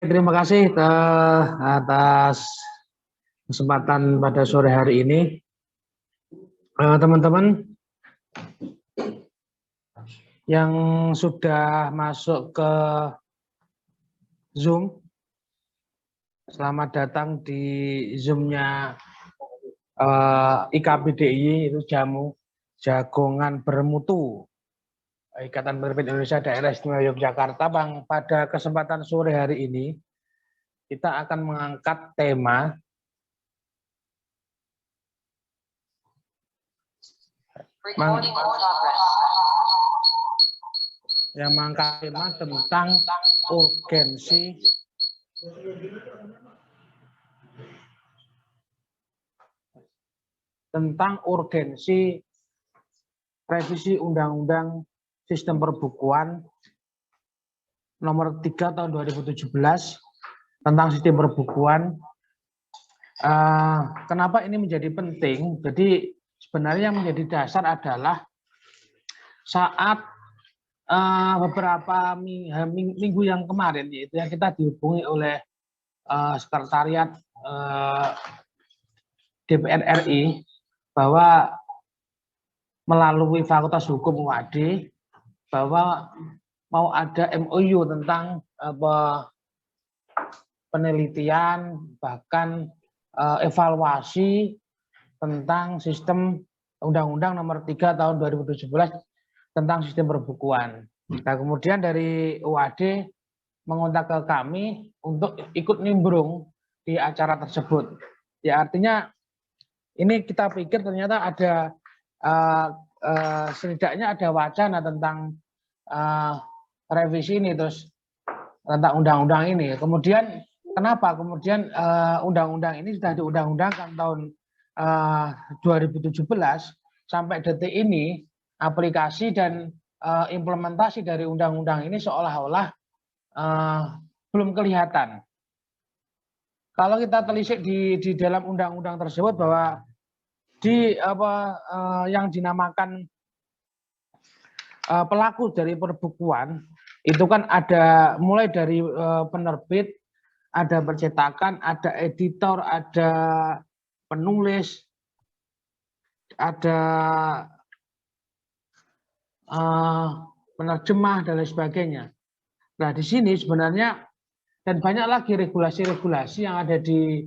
terima kasih atas kesempatan pada sore hari ini. Teman-teman yang sudah masuk ke Zoom, selamat datang di Zoom-nya IKBDI, itu Jagongan Bermutu, Ikatan Penerbit Indonesia Daerah Istimewa Yogyakarta. Bang, pada kesempatan sore hari ini kita akan mengangkat tema tentang urgensi revisi Undang-Undang Sistem Perbukuan Nomor 3 Tahun 2017 tentang sistem perbukuan. Kenapa ini menjadi penting? Jadi sebenarnya yang menjadi dasar adalah saat beberapa minggu yang kemarin, yaitu yang kita dihubungi oleh sekretariat DPR RI bahwa melalui Fakultas Hukum UAD bahwa mau ada MOU tentang penelitian, bahkan evaluasi tentang sistem Undang-Undang Nomor 3 Tahun 2017 tentang sistem perbukuan. Nah, kemudian dari UAD mengontak ke kami untuk ikut nimbrung di acara tersebut. Ya, artinya ini kita pikir ternyata ada setidaknya ada wacana tentang revisi ini, terus tentang undang-undang ini. Kemudian kenapa kemudian undang-undang ini sudah diundang-undangkan tahun 2017 sampai detik ini aplikasi dan implementasi dari undang-undang ini seolah-olah belum kelihatan. Kalau kita telisik di dalam undang-undang tersebut bahwa di yang dinamakan pelaku dari perbukuan itu kan ada mulai dari penerbit, ada percetakan, ada editor, ada penulis, ada penerjemah dan lain sebagainya. Nah, di sini sebenarnya dan banyak lagi regulasi-regulasi yang ada di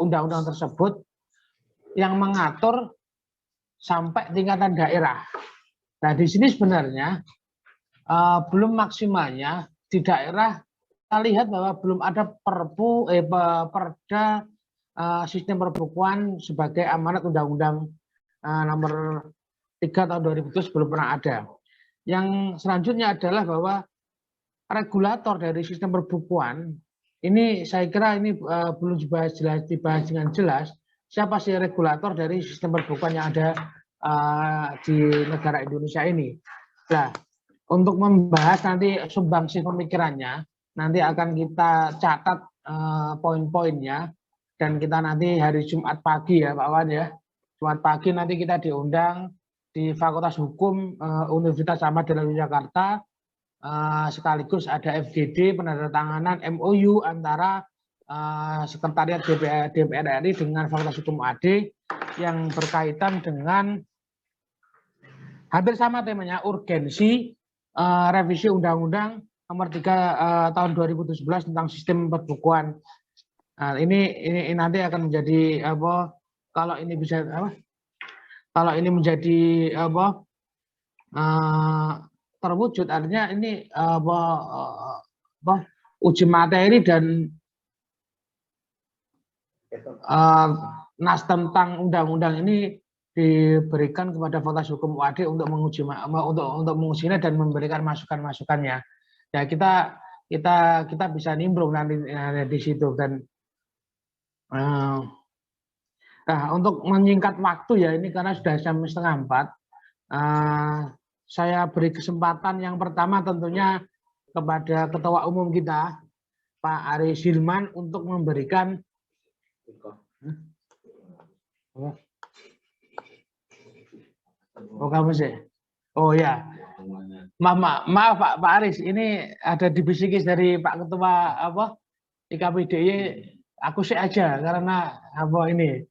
undang-undang tersebut yang mengatur sampai tingkatan daerah. Nah, di sini sebenarnya belum maksimalnya di daerah kita lihat bahwa belum ada perda sistem perbukuan sebagai amanat Undang-Undang Nomor 3 Tahun 2017 belum pernah ada. Yang selanjutnya adalah bahwa regulator dari sistem perbukuan ini saya kira ini belum dibahas dengan jelas siapa sih regulator dari sistem perbukuan yang ada di negara Indonesia ini. Nah, untuk membahas nanti sumbangsih pemikirannya, nanti akan kita catat poin-poinnya dan kita nanti hari Jumat pagi ya Pak Wan ya. Jumat pagi nanti kita diundang di Fakultas Hukum Universitas Ahmad Dahlan Yogyakarta, sekaligus ada FGD penandatanganan MOU antara Sekretariat DPR RI dengan Fakultas Hukum UAD yang berkaitan dengan hampir sama temanya, urgensi revisi Undang-Undang Nomor 3 Tahun 2017 tentang sistem perbukuan. Nah, ini nanti akan menjadi apa? Kalau ini bisa apa? Kalau ini menjadi apa? Terwujud, artinya ini uji materi dan nas tentang undang-undang ini diberikan kepada Fakultas Hukum UAD untuk mengujinya dan memberikan masukan-masukannya. Ya, kita bisa nimbrung nanti di situ. Dan nah, untuk menyingkat waktu ya, ini karena sudah jam 3:30, saya beri kesempatan yang pertama tentunya kepada Ketua Umum kita Pak Arie Silman untuk memberikan kamu sih? Oh ya. Maaf Pak Aris, ini ada dibisikis dari Pak Ketua IKPDY, aku sih aja karena ini.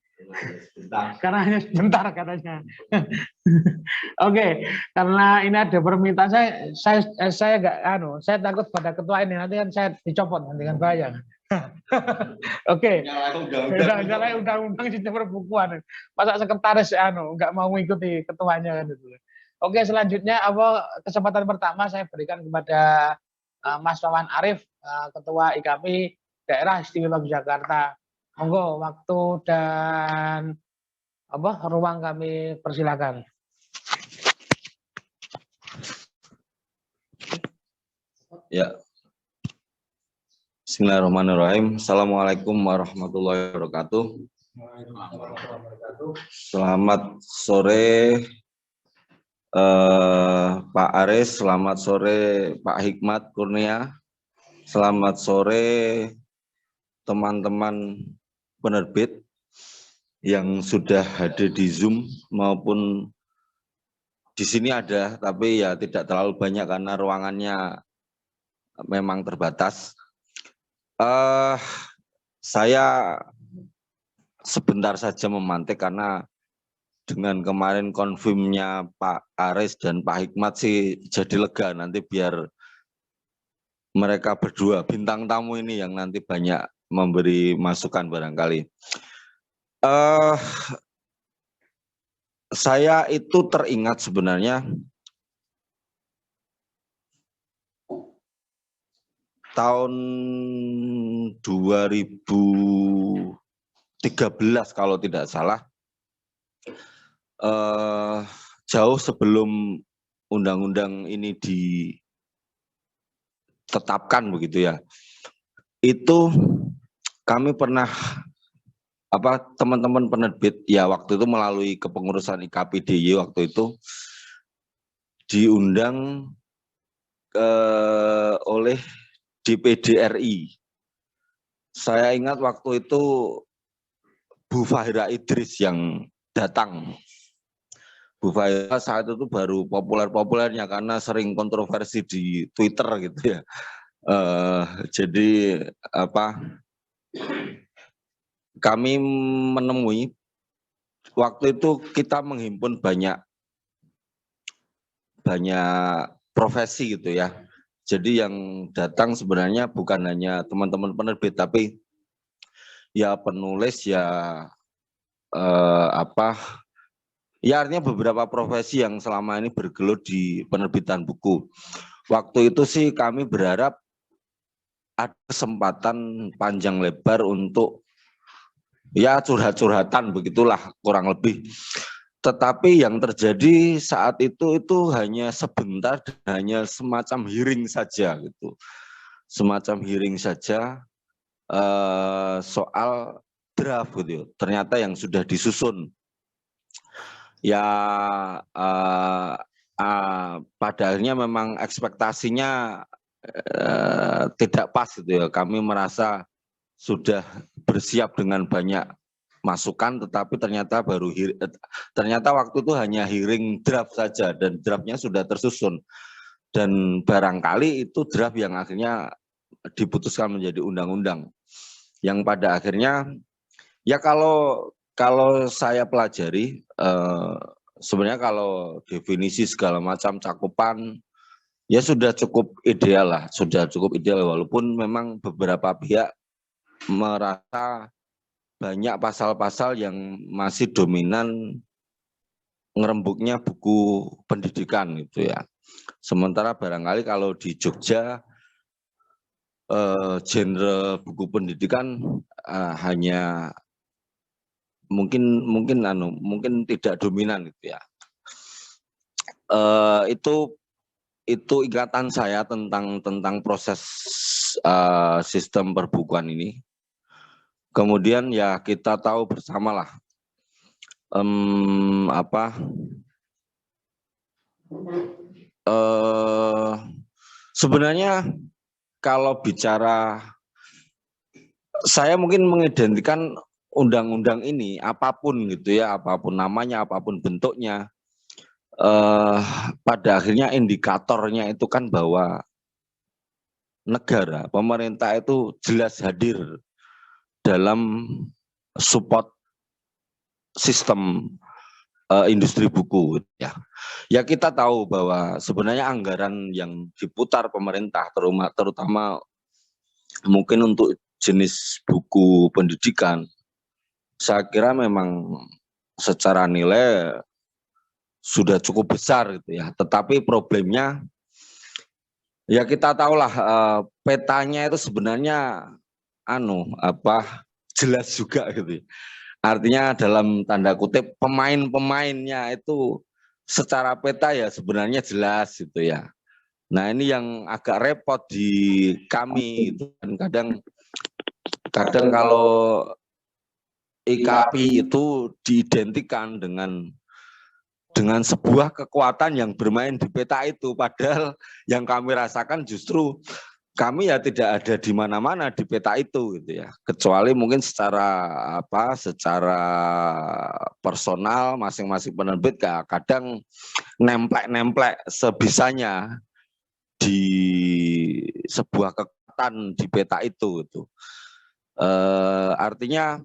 Karena hanya sebentar katanya. Oke, karena ini ada permintaan saya saya takut pada ketua ini nanti kan saya dicopot dengan bahaya. Oke. Nyalain undang-undang sistem perbukuan. Masa sekretaris nggak mau mengikuti ketuanya kan itu. Oke, selanjutnya kesempatan pertama saya berikan kepada Mas Wawan Arif, Ketua IKP Daerah Istimewa Yogyakarta. Monggo waktu dan ruang kami persilakan. Ya. Bismillahirrahmanirrahim. Assalamualaikum warahmatullahi wabarakatuh. Selamat sore Pak Aris, selamat sore Pak Hikmat Kurnia, selamat sore teman-teman penerbit yang sudah hadir di Zoom maupun di sini ada, tapi ya tidak terlalu banyak karena ruangannya memang terbatas. Saya sebentar saja memantik karena dengan kemarin konfirmnya Pak Aris dan Pak Hikmat sih jadi lega, nanti biar mereka berdua bintang tamu ini yang nanti banyak memberi masukan barangkali. Saya itu teringat sebenarnya tahun 2013 kalau tidak salah, jauh sebelum undang-undang ini ditetapkan begitu ya, itu kami pernah teman-teman penerbit ya waktu itu melalui kepengurusan IKPDY waktu itu diundang oleh DPD RI. Saya ingat waktu itu Bu Fahira Idris yang datang. Bu Fahira saat itu baru populer-populernya karena sering kontroversi di Twitter gitu ya. Jadi kami menemui waktu itu kita menghimpun banyak profesi gitu ya. Jadi yang datang sebenarnya bukan hanya teman-teman penerbit, tapi ya penulis ya artinya beberapa profesi yang selama ini bergelut di penerbitan buku. Waktu itu sih kami berharap ada kesempatan panjang lebar untuk ya curhat-curhatan begitulah kurang lebih. Tetapi yang terjadi saat itu hanya sebentar dan hanya semacam hearing saja gitu. Semacam hearing saja soal draft gitu. Ternyata yang sudah disusun ya pada akhirnya memang ekspektasinya tidak pas gitu ya. Kami merasa sudah bersiap dengan banyak masukan, tetapi ternyata waktu itu hanya hearing draft saja dan draftnya sudah tersusun, dan barangkali itu draft yang akhirnya diputuskan menjadi undang-undang yang pada akhirnya ya kalau saya pelajari sebenarnya kalau definisi segala macam cakupan ya sudah cukup ideal lah, walaupun memang beberapa pihak merasa banyak pasal-pasal yang masih dominan ngerembuknya buku pendidikan gitu ya. Sementara barangkali kalau di Jogja genre buku pendidikan hanya mungkin tidak dominan gitu ya. Itu ikatan saya tentang proses sistem perbukuan ini. Kemudian ya kita tahu bersamalah sebenarnya kalau bicara saya mungkin mengidentikan undang-undang ini apapun gitu ya, apapun namanya, apapun bentuknya, pada akhirnya indikatornya itu kan bahwa negara, pemerintah itu jelas hadir dalam support sistem industri buku ya. Ya kita tahu bahwa sebenarnya anggaran yang diputar pemerintah terutama mungkin untuk jenis buku pendidikan, saya kira memang secara nilai sudah cukup besar gitu ya. Tetapi problemnya ya kita tahulah petanya itu sebenarnya jelas juga gitu. Artinya dalam tanda kutip pemain-pemainnya itu secara peta ya sebenarnya jelas gitu ya. Nah ini yang agak repot di kami itu kan kadang kalau IKAPI itu diidentikan dengan sebuah kekuatan yang bermain di peta itu, padahal yang kami rasakan justru kami ya tidak ada di mana-mana di peta itu gitu ya, kecuali mungkin secara personal masing-masing penerbit kadang nemplek sebisanya di sebuah kekuatan di peta itu gitu. Artinya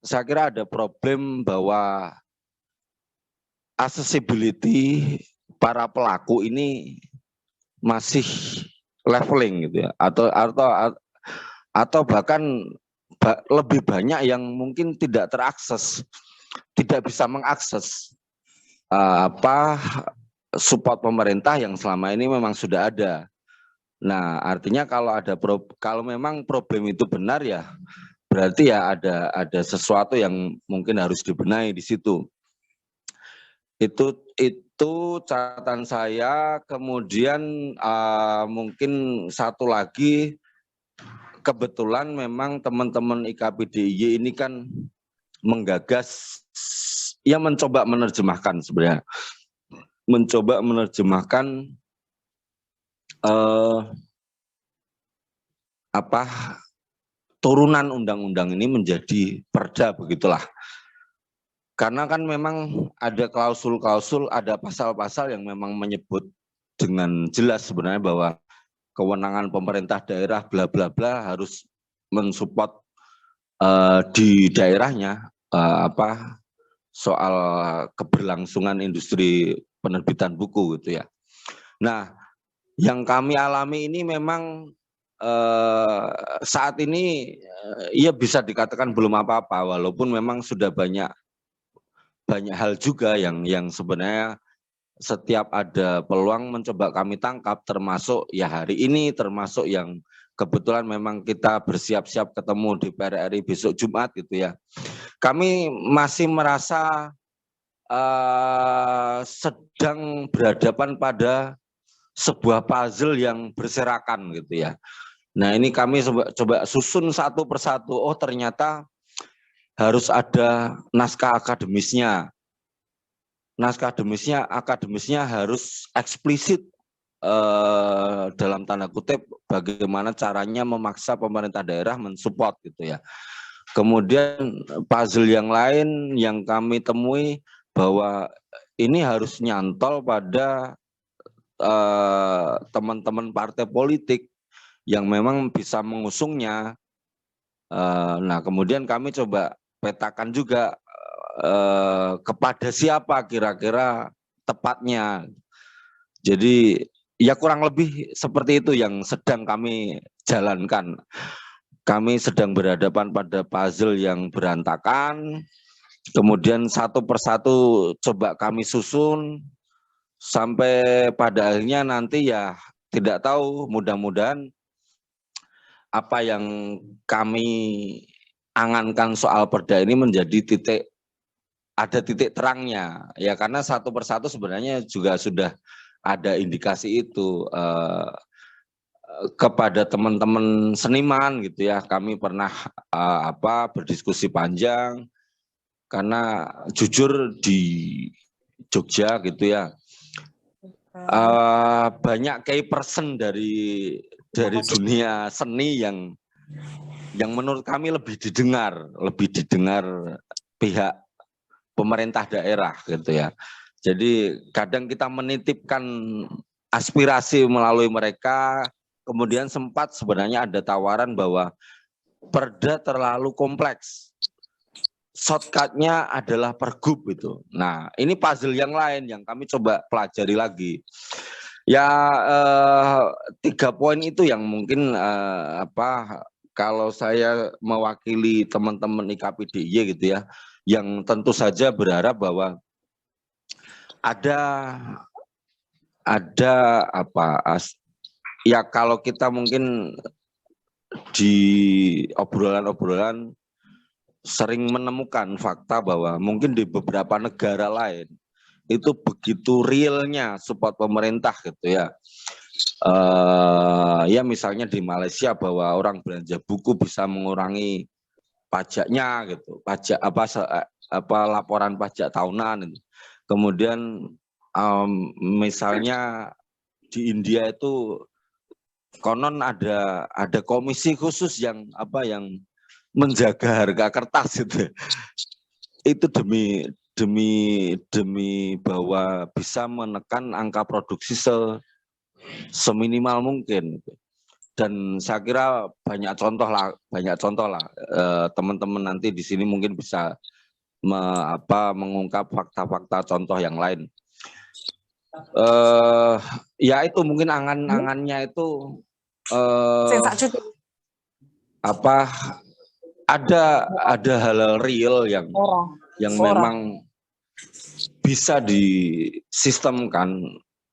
saya kira ada problem bahwa accessibility para pelaku ini masih leveling gitu ya, atau bahkan lebih banyak yang mungkin tidak terakses, tidak bisa mengakses support pemerintah yang selama ini memang sudah ada. Nah, artinya kalau memang problem itu benar ya, berarti ya ada sesuatu yang mungkin harus dibenahi di situ. Itu catatan saya. Kemudian mungkin satu lagi, kebetulan memang teman-teman IKAPI ini kan menggagas, ya mencoba menerjemahkan sebenarnya, turunan undang-undang ini menjadi perda begitulah. Karena kan memang ada klausul-klausul, ada pasal-pasal yang memang menyebut dengan jelas sebenarnya bahwa kewenangan pemerintah daerah bla bla bla harus mensupport di daerahnya soal keberlangsungan industri penerbitan buku gitu ya. Nah, yang kami alami ini memang saat ini ya bisa dikatakan belum apa-apa, walaupun memang sudah banyak hal juga yang sebenarnya setiap ada peluang mencoba kami tangkap, termasuk ya hari ini, termasuk yang kebetulan memang kita bersiap-siap ketemu di PRRI besok Jumat gitu ya. Kami masih merasa sedang berhadapan pada sebuah puzzle yang berserakan gitu ya. Nah ini kami coba susun satu persatu, oh ternyata harus ada naskah akademisnya. Naskah akademisnya harus eksplisit dalam tanda kutip bagaimana caranya memaksa pemerintah daerah mensupport gitu ya. Kemudian puzzle yang lain yang kami temui bahwa ini harus nyantol pada teman-teman partai politik yang memang bisa mengusungnya. Nah kemudian kami coba petakan juga kepada siapa kira-kira tepatnya. Jadi ya kurang lebih seperti itu yang sedang kami jalankan. Kami sedang berhadapan pada puzzle yang berantakan, kemudian satu persatu coba kami susun, sampai pada akhirnya nanti ya tidak tahu, mudah-mudahan apa yang kami angankan soal perda ini menjadi ada titik terangnya ya, karena satu persatu sebenarnya juga sudah ada indikasi itu kepada teman-teman seniman gitu ya. Kami pernah berdiskusi panjang, karena jujur di Jogja gitu ya banyak key person dari dunia seni yang menurut kami lebih didengar pihak pemerintah daerah gitu ya. Jadi kadang kita menitipkan aspirasi melalui mereka, kemudian sempat sebenarnya ada tawaran bahwa perda terlalu kompleks. Shortcut-nya adalah pergub itu. Nah, ini puzzle yang lain yang kami coba pelajari lagi. Ya 3 poin itu yang mungkin kalau saya mewakili teman-teman IKPDIY gitu ya, yang tentu saja berharap bahwa ada ya kalau kita mungkin di obrolan-obrolan sering menemukan fakta bahwa mungkin di beberapa negara lain itu begitu realnya support pemerintah gitu ya. Ya misalnya di Malaysia bahwa orang belanja buku bisa mengurangi pajaknya gitu, pajak laporan pajak tahunan itu. Kemudian misalnya di India itu konon ada komisi khusus yang menjaga harga kertas itu. Itu demi bahwa bisa menekan angka produksi seminimal mungkin. Dan saya kira banyak contoh lah teman-teman nanti di sini mungkin bisa mengungkap fakta-fakta contoh yang lain. Ya itu mungkin angan-angannya itu ada hal-hal real yang memang bisa disistemkan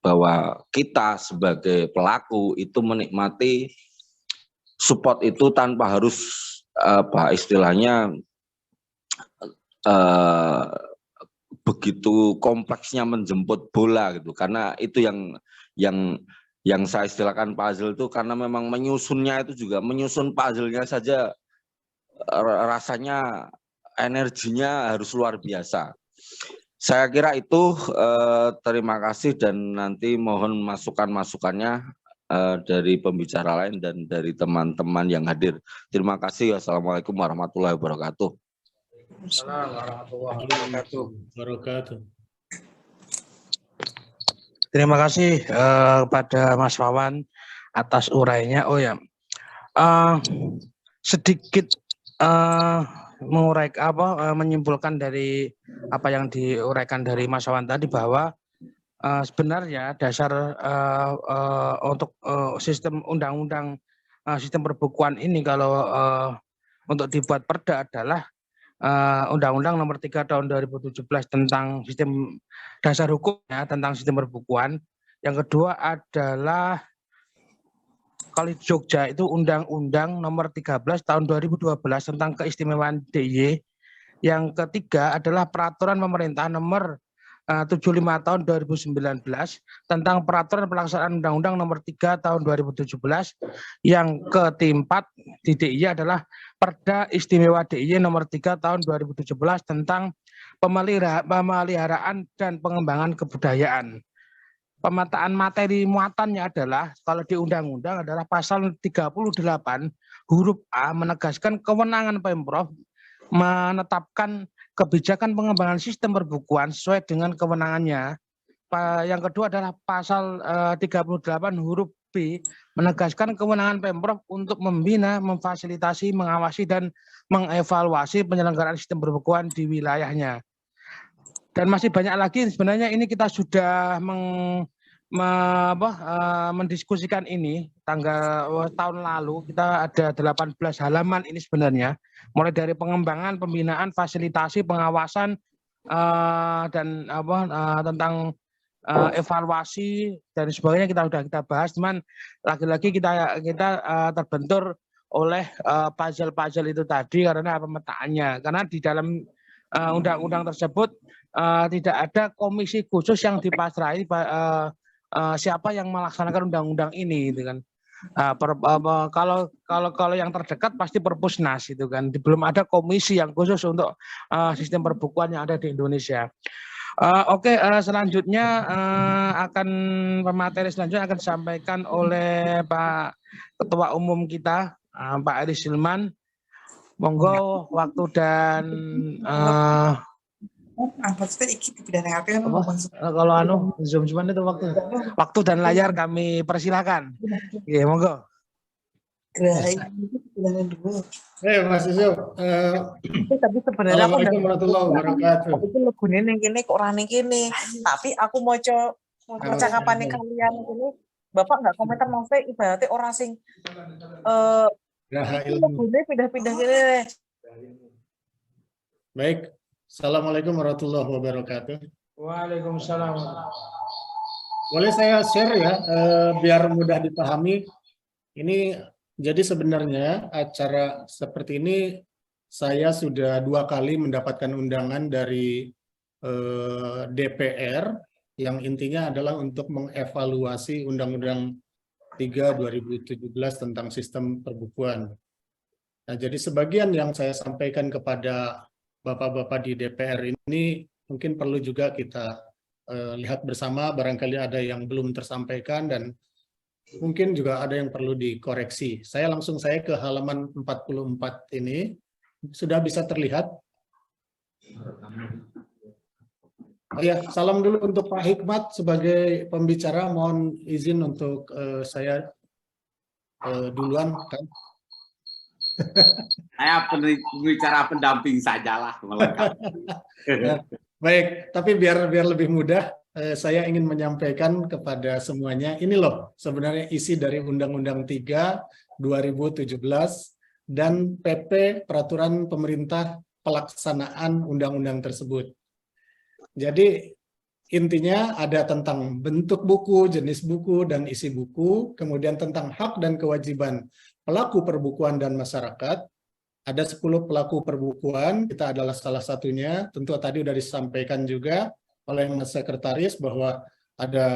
bahwa kita sebagai pelaku itu menikmati support itu tanpa harus istilahnya begitu kompleksnya menjemput bola gitu, karena itu yang saya istilahkan puzzle itu, karena memang menyusunnya itu juga menyusun puzzle-nya saja rasanya energinya harus luar biasa. Saya kira itu, terima kasih dan nanti mohon masukan-masukannya dari pembicara lain dan dari teman-teman yang hadir. Terima kasih. Wassalamualaikum warahmatullahi wabarakatuh. Terima kasih kepada Mas Wawan atas urainya. Oh ya, sedikit menyimpulkan dari apa yang diuraikan dari Mas Wawan tadi, bahwa sebenarnya dasar untuk sistem undang-undang sistem perbukuan ini kalau untuk dibuat perda adalah Undang-Undang Nomor 3 Tahun 2017 tentang sistem dasar hukumnya tentang sistem perbukuan. Yang kedua adalah kalau di Jogja itu Undang-Undang Nomor 13 Tahun 2012 tentang keistimewaan DIY. Yang ketiga adalah Peraturan Pemerintah Nomor 75 Tahun 2019 tentang Peraturan Pelaksanaan Undang-Undang Nomor 3 Tahun 2017. Yang keempat di DIY adalah Perda Istimewa DIY Nomor 3 Tahun 2017 tentang pemeliharaan dan pengembangan kebudayaan. Pemetaan materi muatannya adalah kalau di undang-undang adalah pasal 38 huruf A menegaskan kewenangan Pemprov menetapkan kebijakan pengembangan sistem perbukuan sesuai dengan kewenangannya. Yang kedua adalah pasal 38 huruf B menegaskan kewenangan Pemprov untuk membina, memfasilitasi, mengawasi dan mengevaluasi penyelenggaraan sistem perbukuan di wilayahnya. Dan masih banyak lagi, sebenarnya ini kita sudah mendiskusikan ini tahun lalu. Kita ada 18 halaman ini sebenarnya, mulai dari pengembangan, pembinaan, fasilitasi, pengawasan, dan tentang evaluasi dan sebagainya kita bahas. Cuman lagi-lagi kita terbentur oleh puzzle itu tadi karena pemetaannya, karena di dalam undang-undang tersebut tidak ada komisi khusus yang dipasrahi siapa yang melaksanakan undang-undang ini, gitu kan. Kalau yang terdekat pasti Perpusnas itu kan, belum ada komisi yang khusus untuk sistem perbukuan yang ada di Indonesia. Oke, selanjutnya pemateri selanjutnya akan disampaikan oleh Pak Ketua Umum kita, Pak Edi Silman. Monggo waktu dan Maksudnya iki pidana kan Kalau Zoom cuman itu waktu dan layar kami persilakan. Iya, monggo. Mas Yusuf, tapi sebenarnya aku Assalamualaikum warahmatullahi wabarakatuh. itu legune ning kene kok ora ning kene. Tapi aku maca percakapan kalian ini, Bapak nggak komentar maksudnya ibaratnya orang sing legune pindah-pindah kene. Baik, Assalamualaikum warahmatullahi wabarakatuh. Waalaikumsalam. Boleh saya share ya, biar mudah dipahami. Ini jadi sebenarnya acara seperti ini saya sudah 2 kali mendapatkan undangan dari DPR yang intinya adalah untuk mengevaluasi Undang-Undang 3 2017 tentang sistem perbukuan. Nah, jadi sebagian yang saya sampaikan kepada Bapak-bapak di DPR ini mungkin perlu juga kita lihat bersama, barangkali ada yang belum tersampaikan dan mungkin juga ada yang perlu dikoreksi. Saya langsung ke halaman 44 ini. Sudah bisa terlihat? Oh ya, salam dulu untuk Pak Hikmat sebagai pembicara. Mohon izin untuk saya duluan kan. Saya pembicara pendamping sajalah melengkapi. Baik, tapi biar lebih mudah, saya ingin menyampaikan kepada semuanya, ini loh sebenarnya isi dari Undang-Undang 3 2017 dan PP Peraturan Pemerintah Pelaksanaan Undang-Undang tersebut. Jadi intinya ada tentang bentuk buku, jenis buku, dan isi buku, kemudian tentang hak dan kewajiban pelaku perbukuan dan masyarakat. Ada 10 pelaku perbukuan, kita adalah salah satunya. Tentu tadi sudah disampaikan juga oleh Mas Sekretaris bahwa ada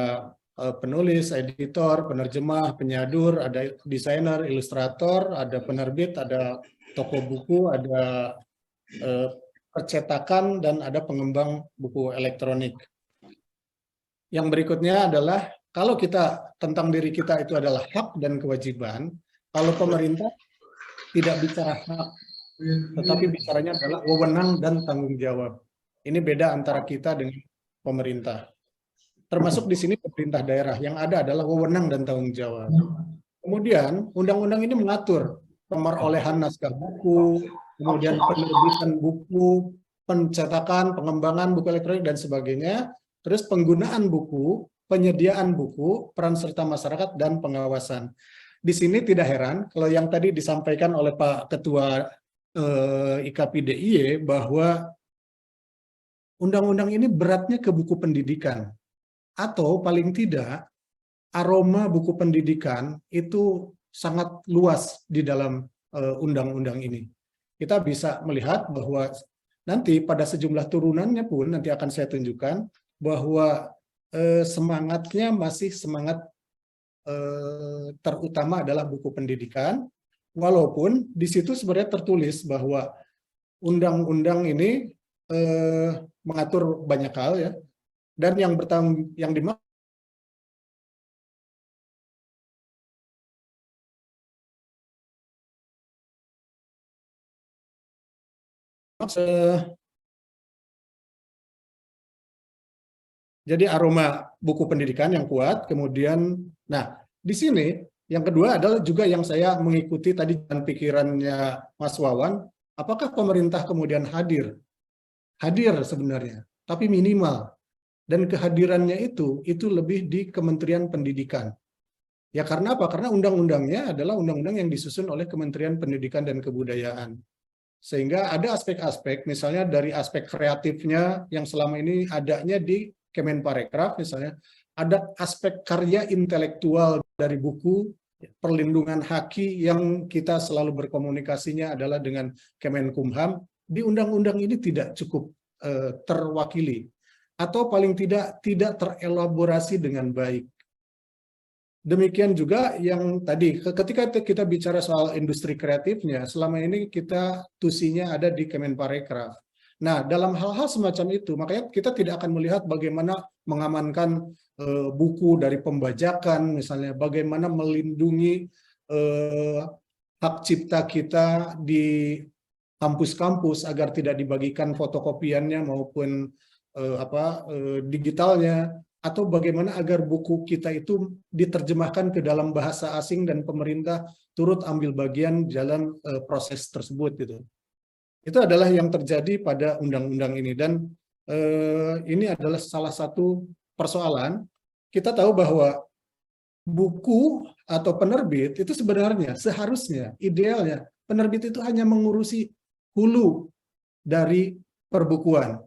penulis, editor, penerjemah, penyadur, ada desainer, ilustrator, ada penerbit, ada toko buku, ada percetakan, dan ada pengembang buku elektronik. Yang berikutnya adalah, kalau kita tentang diri kita itu adalah hak dan kewajiban, kalau pemerintah tidak bicara hak, tetapi bicaranya adalah wewenang dan tanggung jawab. Ini beda antara kita dengan pemerintah. Termasuk di sini pemerintah daerah, yang ada adalah wewenang dan tanggung jawab. Kemudian undang-undang ini mengatur pemerolehan naskah buku, kemudian penerbitan buku, pencetakan, pengembangan buku elektronik, dan sebagainya. Terus penggunaan buku, penyediaan buku, peran serta masyarakat, dan pengawasan. Di sini tidak heran kalau yang tadi disampaikan oleh Pak Ketua IKPDIY bahwa undang-undang ini beratnya ke buku pendidikan, atau paling tidak aroma buku pendidikan itu sangat luas di dalam undang-undang ini. Kita bisa melihat bahwa nanti pada sejumlah turunannya pun nanti akan saya tunjukkan bahwa semangatnya masih semangat terutama adalah buku pendidikan, walaupun di situ sebenarnya tertulis bahwa undang-undang ini mengatur banyak hal ya, dan yang dimaksud jadi aroma buku pendidikan yang kuat. Kemudian, nah di sini yang kedua adalah juga yang saya mengikuti tadi dan pikirannya Mas Wawan, apakah pemerintah kemudian hadir? Hadir sebenarnya, tapi minimal. Dan kehadirannya itu lebih di Kementerian Pendidikan. Ya karena apa? Karena undang-undangnya adalah undang-undang yang disusun oleh Kementerian Pendidikan dan Kebudayaan. Sehingga ada aspek-aspek, misalnya dari aspek kreatifnya yang selama ini adanya di Kemenparekraf, misalnya ada aspek karya intelektual dari buku, perlindungan haki yang kita selalu berkomunikasinya adalah dengan Kemenkumham. Di undang-undang ini tidak cukup terwakili, atau paling tidak terelaborasi dengan baik. Demikian juga yang tadi, ketika kita bicara soal industri kreatifnya, selama ini kita tusinya ada di Kemenparekraf. Nah, dalam hal-hal semacam itu, makanya kita tidak akan melihat bagaimana mengamankan buku dari pembajakan, misalnya bagaimana melindungi hak cipta kita di kampus-kampus agar tidak dibagikan fotokopiannya maupun digitalnya, atau bagaimana agar buku kita itu diterjemahkan ke dalam bahasa asing dan pemerintah turut ambil bagian dalam proses tersebut gitu. Itu adalah yang terjadi pada undang-undang ini, dan ini adalah salah satu persoalan. Kita tahu bahwa buku atau penerbit itu sebenarnya seharusnya idealnya penerbit itu hanya mengurusi hulu dari perbukuan.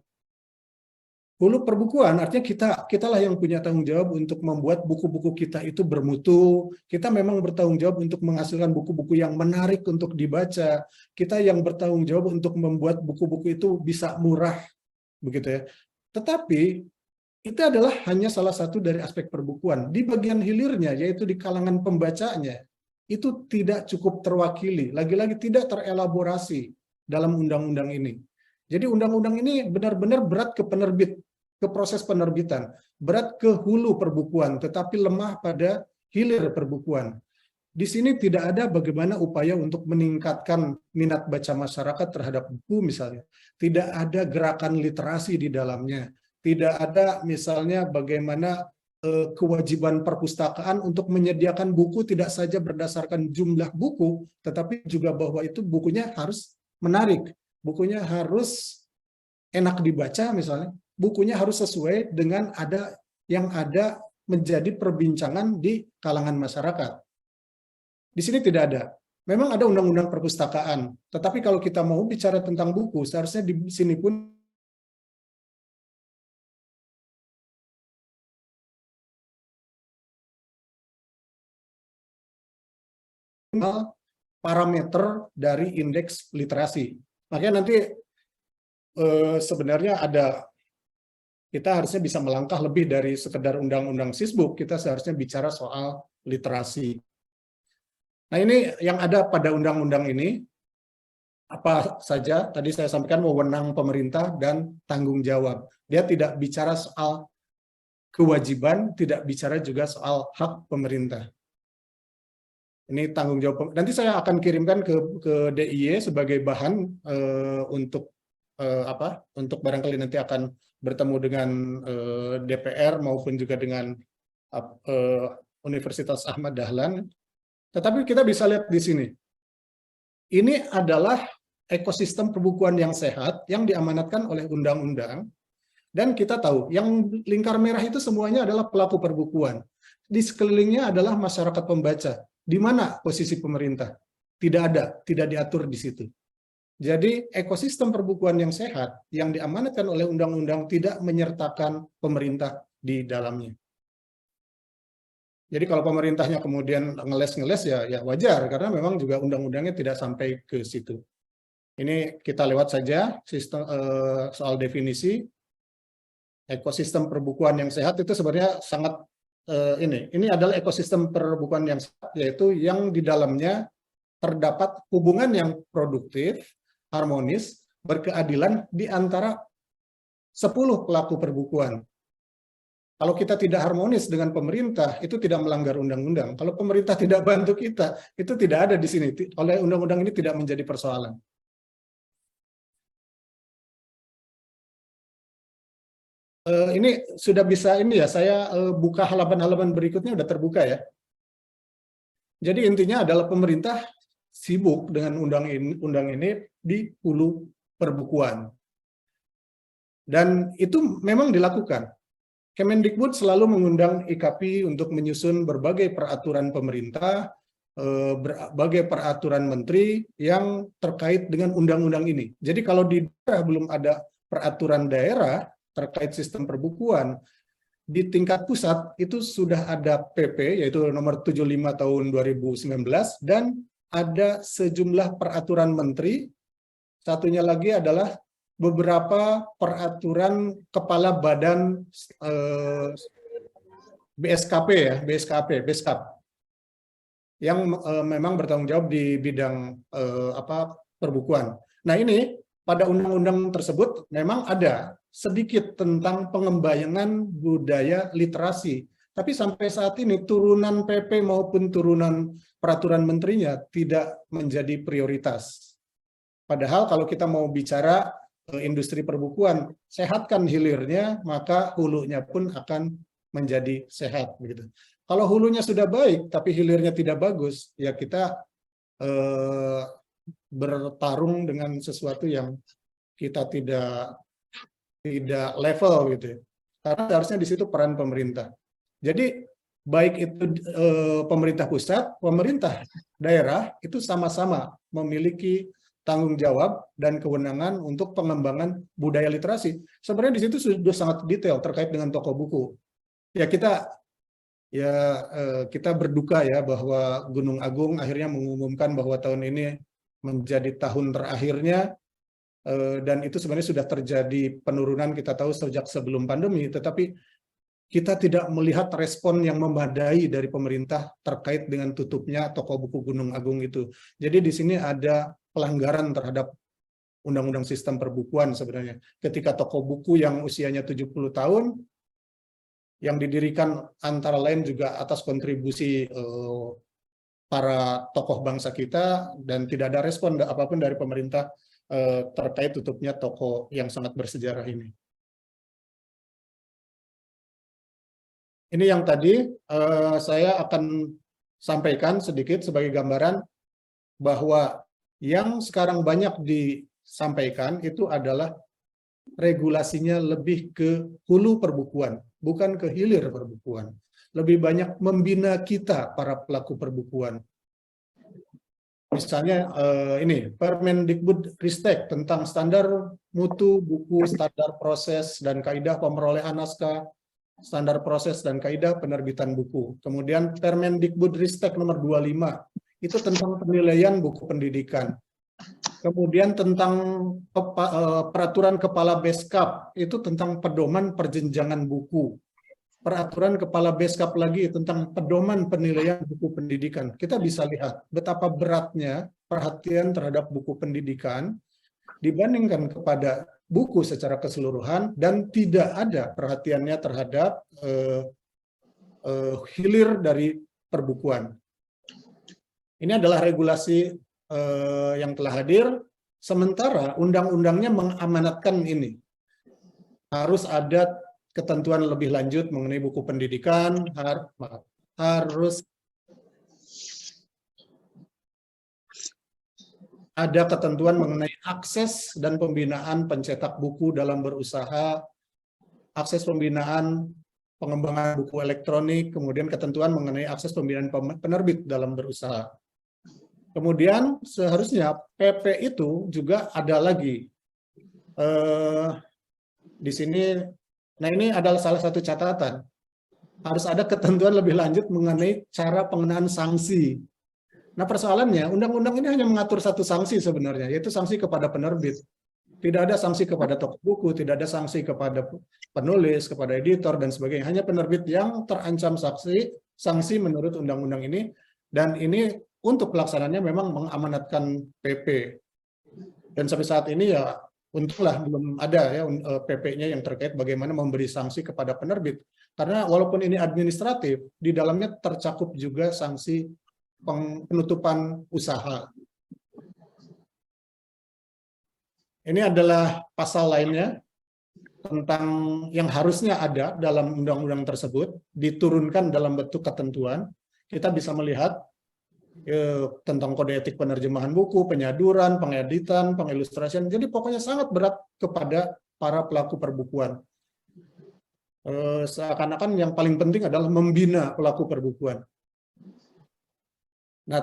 Hulu perbukuan artinya kitalah yang punya tanggung jawab untuk membuat buku-buku kita itu bermutu. Kita memang bertanggung jawab untuk menghasilkan buku-buku yang menarik untuk dibaca. Kita yang bertanggung jawab untuk membuat buku-buku itu bisa murah, begitu ya. Tetapi itu adalah hanya salah satu dari aspek perbukuan. Di bagian hilirnya, yaitu di kalangan pembacanya, itu tidak cukup terwakili. Lagi-lagi tidak terelaborasi dalam undang-undang ini. Jadi undang-undang ini benar-benar berat ke penerbit, ke proses penerbitan, berat ke hulu perbukuan, tetapi lemah pada hilir perbukuan. Di sini tidak ada bagaimana upaya untuk meningkatkan minat baca masyarakat terhadap buku misalnya. Tidak ada gerakan literasi di dalamnya. Tidak ada misalnya bagaimana kewajiban perpustakaan untuk menyediakan buku tidak saja berdasarkan jumlah buku, tetapi juga bahwa itu bukunya harus menarik. Bukunya harus enak dibaca misalnya, bukunya harus sesuai dengan yang ada menjadi perbincangan di kalangan masyarakat. Di sini tidak ada. Memang ada undang-undang perpustakaan, tetapi kalau kita mau bicara tentang buku, seharusnya di sini pun parameter dari indeks literasi. Makanya nanti sebenarnya kita harusnya bisa melangkah lebih dari sekedar undang-undang Sisbuk, kita seharusnya bicara soal literasi. Nah ini yang ada pada undang-undang ini, apa saja, tadi saya sampaikan wewenang pemerintah dan tanggung jawab. Dia tidak bicara soal kewajiban, tidak bicara juga soal hak pemerintah. Ini tanggung jawab. Nanti saya akan kirimkan ke DIY sebagai bahan untuk barangkali nanti akan bertemu dengan DPR maupun juga dengan Universitas Ahmad Dahlan. Tetapi kita bisa lihat di sini. Ini adalah ekosistem perbukuan yang sehat yang diamanatkan oleh undang-undang. Dan kita tahu, yang lingkar merah itu semuanya adalah pelaku perbukuan. Di sekelilingnya adalah masyarakat pembaca. Di mana posisi pemerintah? Tidak ada, tidak diatur di situ. Jadi ekosistem perbukuan yang sehat yang diamanatkan oleh undang-undang tidak menyertakan pemerintah di dalamnya. Jadi kalau pemerintahnya kemudian ngeles-ngeles ya wajar, karena memang juga undang-undangnya tidak sampai ke situ. Ini kita lewat saja sistem soal definisi. Ekosistem perbukuan yang sehat itu sebenarnya sangat ini adalah ekosistem perbukuan yang sehat, yaitu yang di dalamnya terdapat hubungan yang produktif, harmonis, berkeadilan di antara 10 pelaku perbukuan. Kalau kita tidak harmonis dengan pemerintah, itu tidak melanggar undang-undang. Kalau pemerintah tidak bantu kita, itu tidak ada di sini. Oleh undang-undang ini tidak menjadi persoalan. Ini sudah bisa ini ya, saya buka halaman-halaman berikutnya udah terbuka ya. Jadi intinya adalah pemerintah sibuk dengan undang ini di hulu perbukuan. Dan itu memang dilakukan. Kemendikbud selalu mengundang IKP untuk menyusun berbagai peraturan pemerintah, berbagai peraturan menteri yang terkait dengan undang-undang ini. Jadi kalau di daerah belum ada peraturan daerah terkait sistem perbukuan, di tingkat pusat itu sudah ada PP, yaitu nomor 75 tahun 2019, dan ada sejumlah peraturan menteri. Satunya lagi adalah beberapa peraturan kepala badan BSKP ya, BESKAP, yang memang bertanggung jawab di bidang perbukuan. Nah ini pada undang-undang tersebut memang ada sedikit tentang pengembangan budaya literasi. Tapi sampai saat ini turunan PP maupun turunan peraturan menterinya tidak menjadi prioritas. Padahal kalau kita mau bicara industri perbukuan, sehatkan hilirnya, maka hulunya pun akan menjadi sehat. Begitu. Kalau hulunya sudah baik, tapi hilirnya tidak bagus, ya kita bertarung dengan sesuatu yang kita tidak level gitu ya. Karena seharusnya di situ peran pemerintah. Jadi baik itu pemerintah pusat, pemerintah daerah itu sama-sama memiliki tanggung jawab dan kewenangan untuk pengembangan budaya literasi. Sebenarnya di situ sudah sangat detail terkait dengan toko buku. Ya kita berduka ya bahwa Gunung Agung akhirnya mengumumkan bahwa tahun ini menjadi tahun terakhirnya, dan itu sebenarnya sudah terjadi penurunan kita tahu sejak sebelum pandemi, tetapi kita tidak melihat respon yang memadai dari pemerintah terkait dengan tutupnya toko buku Gunung Agung itu. Jadi di sini ada pelanggaran terhadap Undang-Undang Sistem Perbukuan sebenarnya. Ketika toko buku yang usianya 70 tahun, yang didirikan antara lain juga atas kontribusi para tokoh bangsa kita, dan tidak ada respon apapun dari pemerintah terkait tutupnya toko yang sangat bersejarah ini. Ini yang tadi saya akan sampaikan sedikit sebagai gambaran bahwa yang sekarang banyak disampaikan itu adalah regulasinya lebih ke hulu perbukuan, bukan ke hilir perbukuan. Lebih banyak membina kita, para pelaku perbukuan. Misalnya ini, Permendikbud Ristek tentang standar mutu buku, standar proses dan kaidah pemerolehan naskah, standar proses dan kaidah penerbitan buku. Kemudian Permendikbud Ristek nomor 25, itu tentang penilaian buku pendidikan. Kemudian tentang peraturan kepala Beskap, itu tentang pedoman perjenjangan buku. Peraturan kepala Beskap lagi tentang pedoman penilaian buku pendidikan. Kita bisa lihat betapa beratnya perhatian terhadap buku pendidikan dibandingkan kepada buku secara keseluruhan, dan tidak ada perhatiannya terhadap hilir dari perbukuan. Ini adalah regulasi yang telah hadir, sementara undang-undangnya mengamanatkan ini. Harus ada ketentuan lebih lanjut mengenai buku pendidikan, harus ada ketentuan mengenai akses dan pembinaan pencetak buku dalam berusaha, akses pembinaan pengembangan buku elektronik, kemudian ketentuan mengenai akses pembinaan penerbit dalam berusaha. Kemudian seharusnya PP itu juga ada lagi. Di sini, nah ini adalah salah satu catatan. Harus ada ketentuan lebih lanjut mengenai cara pengenaan sanksi. Nah persoalannya, undang-undang ini hanya mengatur satu sanksi sebenarnya, yaitu sanksi kepada penerbit. Tidak ada sanksi kepada toko buku, tidak ada sanksi kepada penulis, kepada editor, dan sebagainya. Hanya penerbit yang terancam sanksi menurut undang-undang ini, dan ini untuk pelaksanaannya memang mengamanatkan PP. Dan sampai saat ini ya, untunglah belum ada ya PP-nya yang terkait bagaimana memberi sanksi kepada penerbit. Karena walaupun ini administratif, di dalamnya tercakup juga sanksi penutupan usaha. Ini adalah pasal lainnya tentang yang harusnya ada dalam undang-undang tersebut, diturunkan dalam bentuk ketentuan. Kita bisa melihat tentang kode etik penerjemahan buku, penyaduran, pengeditan, pengilustrasian. Jadi pokoknya sangat berat kepada para pelaku perbukuan. Seakan-akan yang paling penting adalah membina pelaku perbukuan. Nah,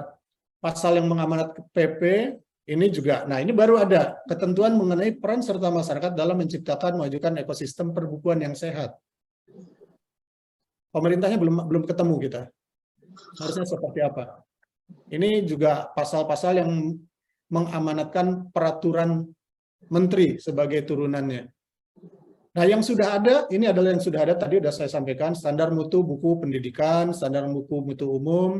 pasal yang mengamanat PP ini juga, nah ini baru ada ketentuan mengenai peran serta masyarakat dalam menciptakan memajukan ekosistem perbukuan yang sehat. Pemerintahnya belum ketemu kita. Harusnya seperti apa? Ini juga pasal-pasal yang mengamanatkan peraturan menteri sebagai turunannya. Nah, yang sudah ada, ini adalah yang sudah ada, tadi sudah saya sampaikan, standar mutu buku pendidikan, standar buku mutu umum,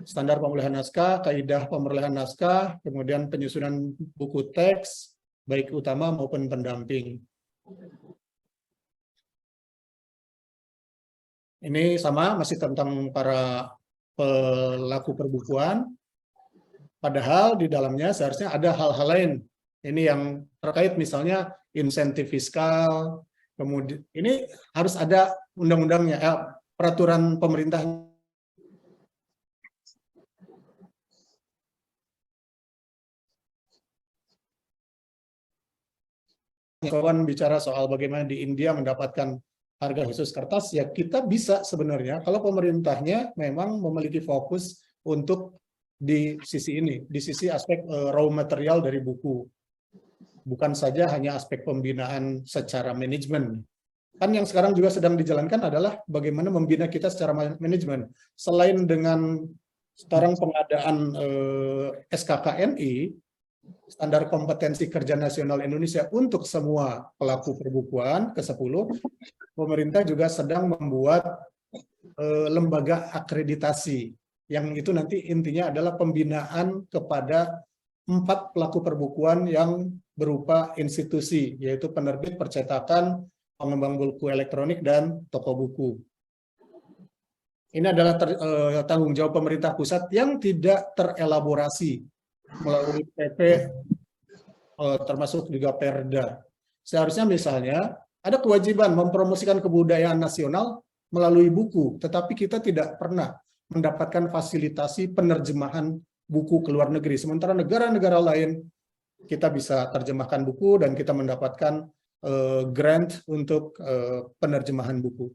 standar pemulihan naskah, kaidah pemulihan naskah, kemudian penyusunan buku teks, baik utama maupun pendamping. Ini sama, masih tentang para pelaku perbukuan. Padahal di dalamnya seharusnya ada hal-hal lain. Ini yang terkait misalnya insentif fiskal, kemudian ini harus ada undang-undangnya, peraturan pemerintah. Kawan bicara soal bagaimana di India mendapatkan harga khusus kertas, ya kita bisa sebenarnya kalau pemerintahnya memang memiliki fokus untuk di sisi ini, di sisi aspek raw material dari buku. Bukan saja hanya aspek pembinaan secara manajemen. Kan yang sekarang juga sedang dijalankan adalah bagaimana membina kita secara manajemen. Selain dengan sekarang pengadaan SKKNI, Standar Kompetensi Kerja Nasional Indonesia untuk semua pelaku perbukuan ke-10, pemerintah juga sedang membuat lembaga akreditasi, yang itu nanti intinya adalah pembinaan kepada 4 pelaku perbukuan yang berupa institusi, yaitu penerbit, percetakan, pengembang buku elektronik, dan toko buku. Ini adalah tanggung jawab pemerintah pusat yang tidak terelaborasi melalui PP, termasuk juga Perda. Seharusnya misalnya ada kewajiban mempromosikan kebudayaan nasional melalui buku, tetapi kita tidak pernah mendapatkan fasilitasi penerjemahan buku ke luar negeri. Sementara negara-negara lain kita bisa terjemahkan buku dan kita mendapatkan grant untuk penerjemahan buku.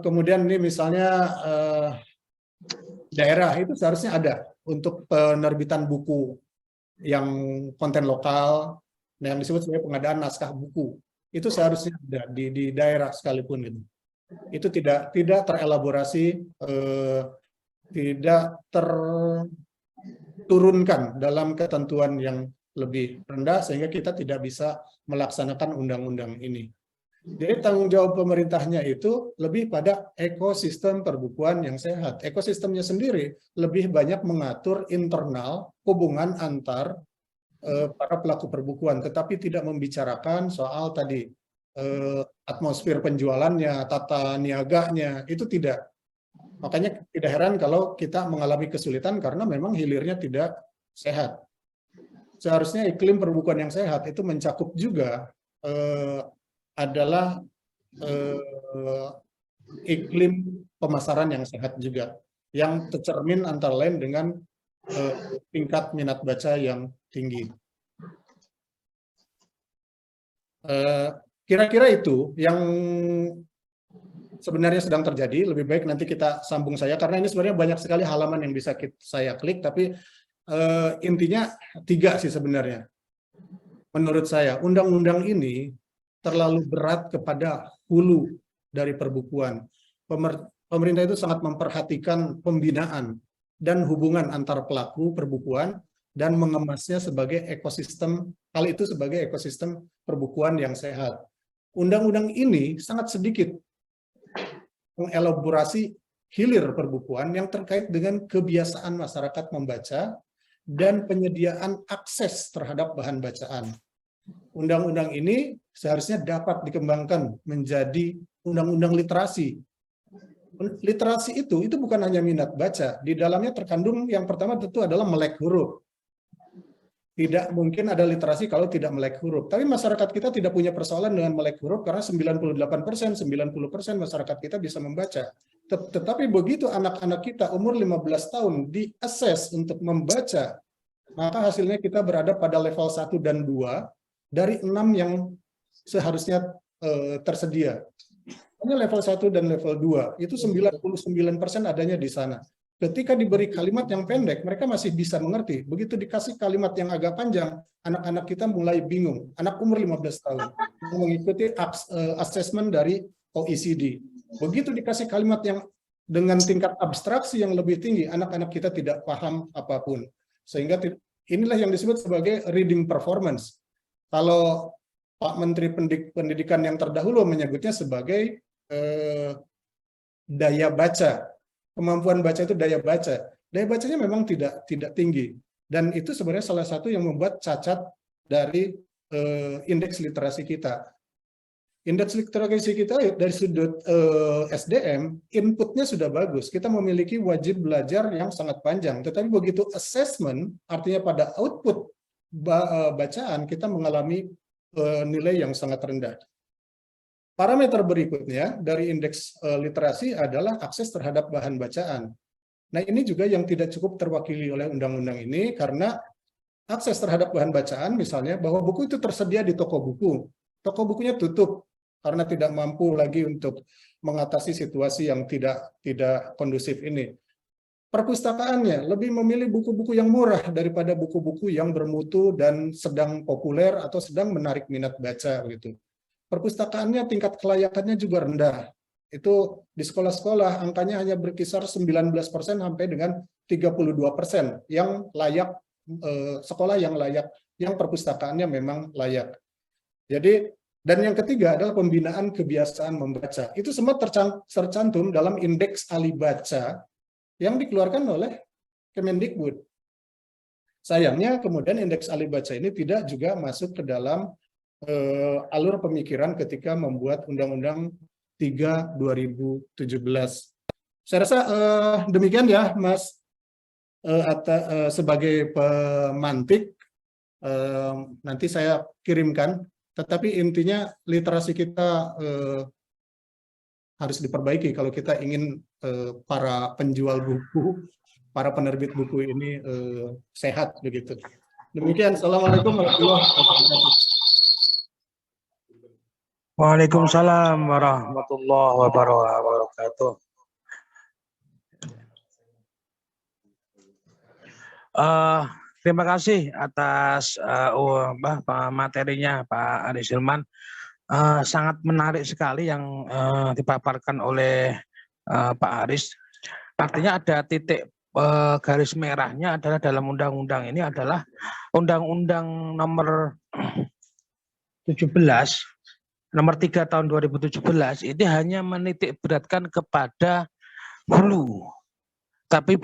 Kemudian ini misalnya daerah itu seharusnya ada untuk penerbitan buku yang konten lokal, yang disebut sebagai pengadaan naskah buku. Itu seharusnya ada di daerah sekalipun gitu. Itu tidak terelaborasi, tidak terturunkan dalam ketentuan yang lebih rendah sehingga kita tidak bisa melaksanakan undang-undang ini. Jadi tanggung jawab pemerintahnya itu lebih pada ekosistem perbukuan yang sehat. Ekosistemnya sendiri lebih banyak mengatur internal hubungan antar para pelaku perbukuan, tetapi tidak membicarakan soal tadi atmosfer penjualannya, tata niaganya, itu tidak. Makanya tidak heran kalau kita mengalami kesulitan karena memang hilirnya tidak sehat. Seharusnya iklim perbukuan yang sehat itu mencakup juga adalah iklim pemasaran yang sehat juga, yang tercermin antara lain dengan tingkat minat baca yang tinggi. Kira-kira itu yang sebenarnya sedang terjadi. Lebih baik nanti kita sambung saya, karena ini sebenarnya banyak sekali halaman yang bisa saya klik, tapi intinya 3 sih sebenarnya. Menurut saya, undang-undang ini terlalu berat kepada hulu dari perbukuan. Pemerintah itu sangat memperhatikan pembinaan dan hubungan antar pelaku perbukuan dan mengemasnya sebagai ekosistem, hal itu sebagai ekosistem perbukuan yang sehat. Undang-undang ini sangat sedikit mengelaborasi hilir perbukuan yang terkait dengan kebiasaan masyarakat membaca dan penyediaan akses terhadap bahan bacaan. Undang-undang ini seharusnya dapat dikembangkan menjadi undang-undang literasi. Literasi itu bukan hanya minat baca. Di dalamnya terkandung yang pertama tentu adalah melek huruf. Tidak mungkin ada literasi kalau tidak melek huruf. Tapi masyarakat kita tidak punya persoalan dengan melek huruf karena 98%, 90% masyarakat kita bisa membaca. Tetapi begitu anak-anak kita umur 15 tahun di-assess untuk membaca, maka hasilnya kita berada pada level 1 dan 2 dari 6 yang seharusnya tersedia. Hanya level 1 dan level 2, itu 99% adanya di sana. Ketika diberi kalimat yang pendek, mereka masih bisa mengerti. Begitu dikasih kalimat yang agak panjang, anak-anak kita mulai bingung. Anak umur 15 tahun, mengikuti assessment dari OECD. Begitu dikasih kalimat yang dengan tingkat abstraksi yang lebih tinggi, anak-anak kita tidak paham apapun. Sehingga inilah yang disebut sebagai reading performance. Kalau Pak Menteri Pendidikan yang terdahulu menyebutnya sebagai daya baca. Kemampuan baca itu daya baca. Daya bacanya memang tidak tinggi. Dan itu sebenarnya salah satu yang membuat cacat dari indeks literasi kita. indeks literasi kita dari sudut SDM, inputnya sudah bagus. Kita memiliki wajib belajar yang sangat panjang. Tetapi begitu assessment, artinya pada output bacaan, kita mengalami nilai yang sangat rendah. Parameter berikutnya dari indeks literasi adalah akses terhadap bahan bacaan. Nah, ini juga yang tidak cukup terwakili oleh undang-undang ini, karena akses terhadap bahan bacaan, misalnya bahwa buku itu tersedia di toko bukunya tutup karena tidak mampu lagi untuk mengatasi situasi yang tidak kondusif ini. Perpustakaannya lebih memilih buku-buku yang murah daripada buku-buku yang bermutu dan sedang populer atau sedang menarik minat baca gitu. Perpustakaannya tingkat kelayakannya juga rendah. Itu di sekolah-sekolah angkanya hanya berkisar 19% sampai dengan 32% yang layak, sekolah yang layak, yang perpustakaannya memang layak. Jadi, dan yang ketiga adalah pembinaan kebiasaan membaca. Itu semua tercantum dalam indeks ahli baca yang dikeluarkan oleh Kemendikbud. Sayangnya kemudian indeks ahli baca ini tidak juga masuk ke dalam alur pemikiran ketika membuat Undang-Undang 3 2017. Saya rasa demikian ya, Mas sebagai pemantik. Nanti saya kirimkan. Tetapi intinya literasi kita harus diperbaiki kalau kita ingin para penjual buku, para penerbit buku ini sehat begitu. Demikian. Assalamualaikum warahmatullahi wabarakatuh. Waalaikumsalam warahmatullahi wabarakatuh. Terima kasih atas materinya Pak Aris Hilman. Sangat menarik sekali yang dipaparkan oleh Pak Aris. Artinya ada titik garis merahnya adalah dalam undang-undang ini adalah Undang-Undang nomor 17, nomor 3 tahun 2017 ini hanya menitik beratkan kepada hulu, tapi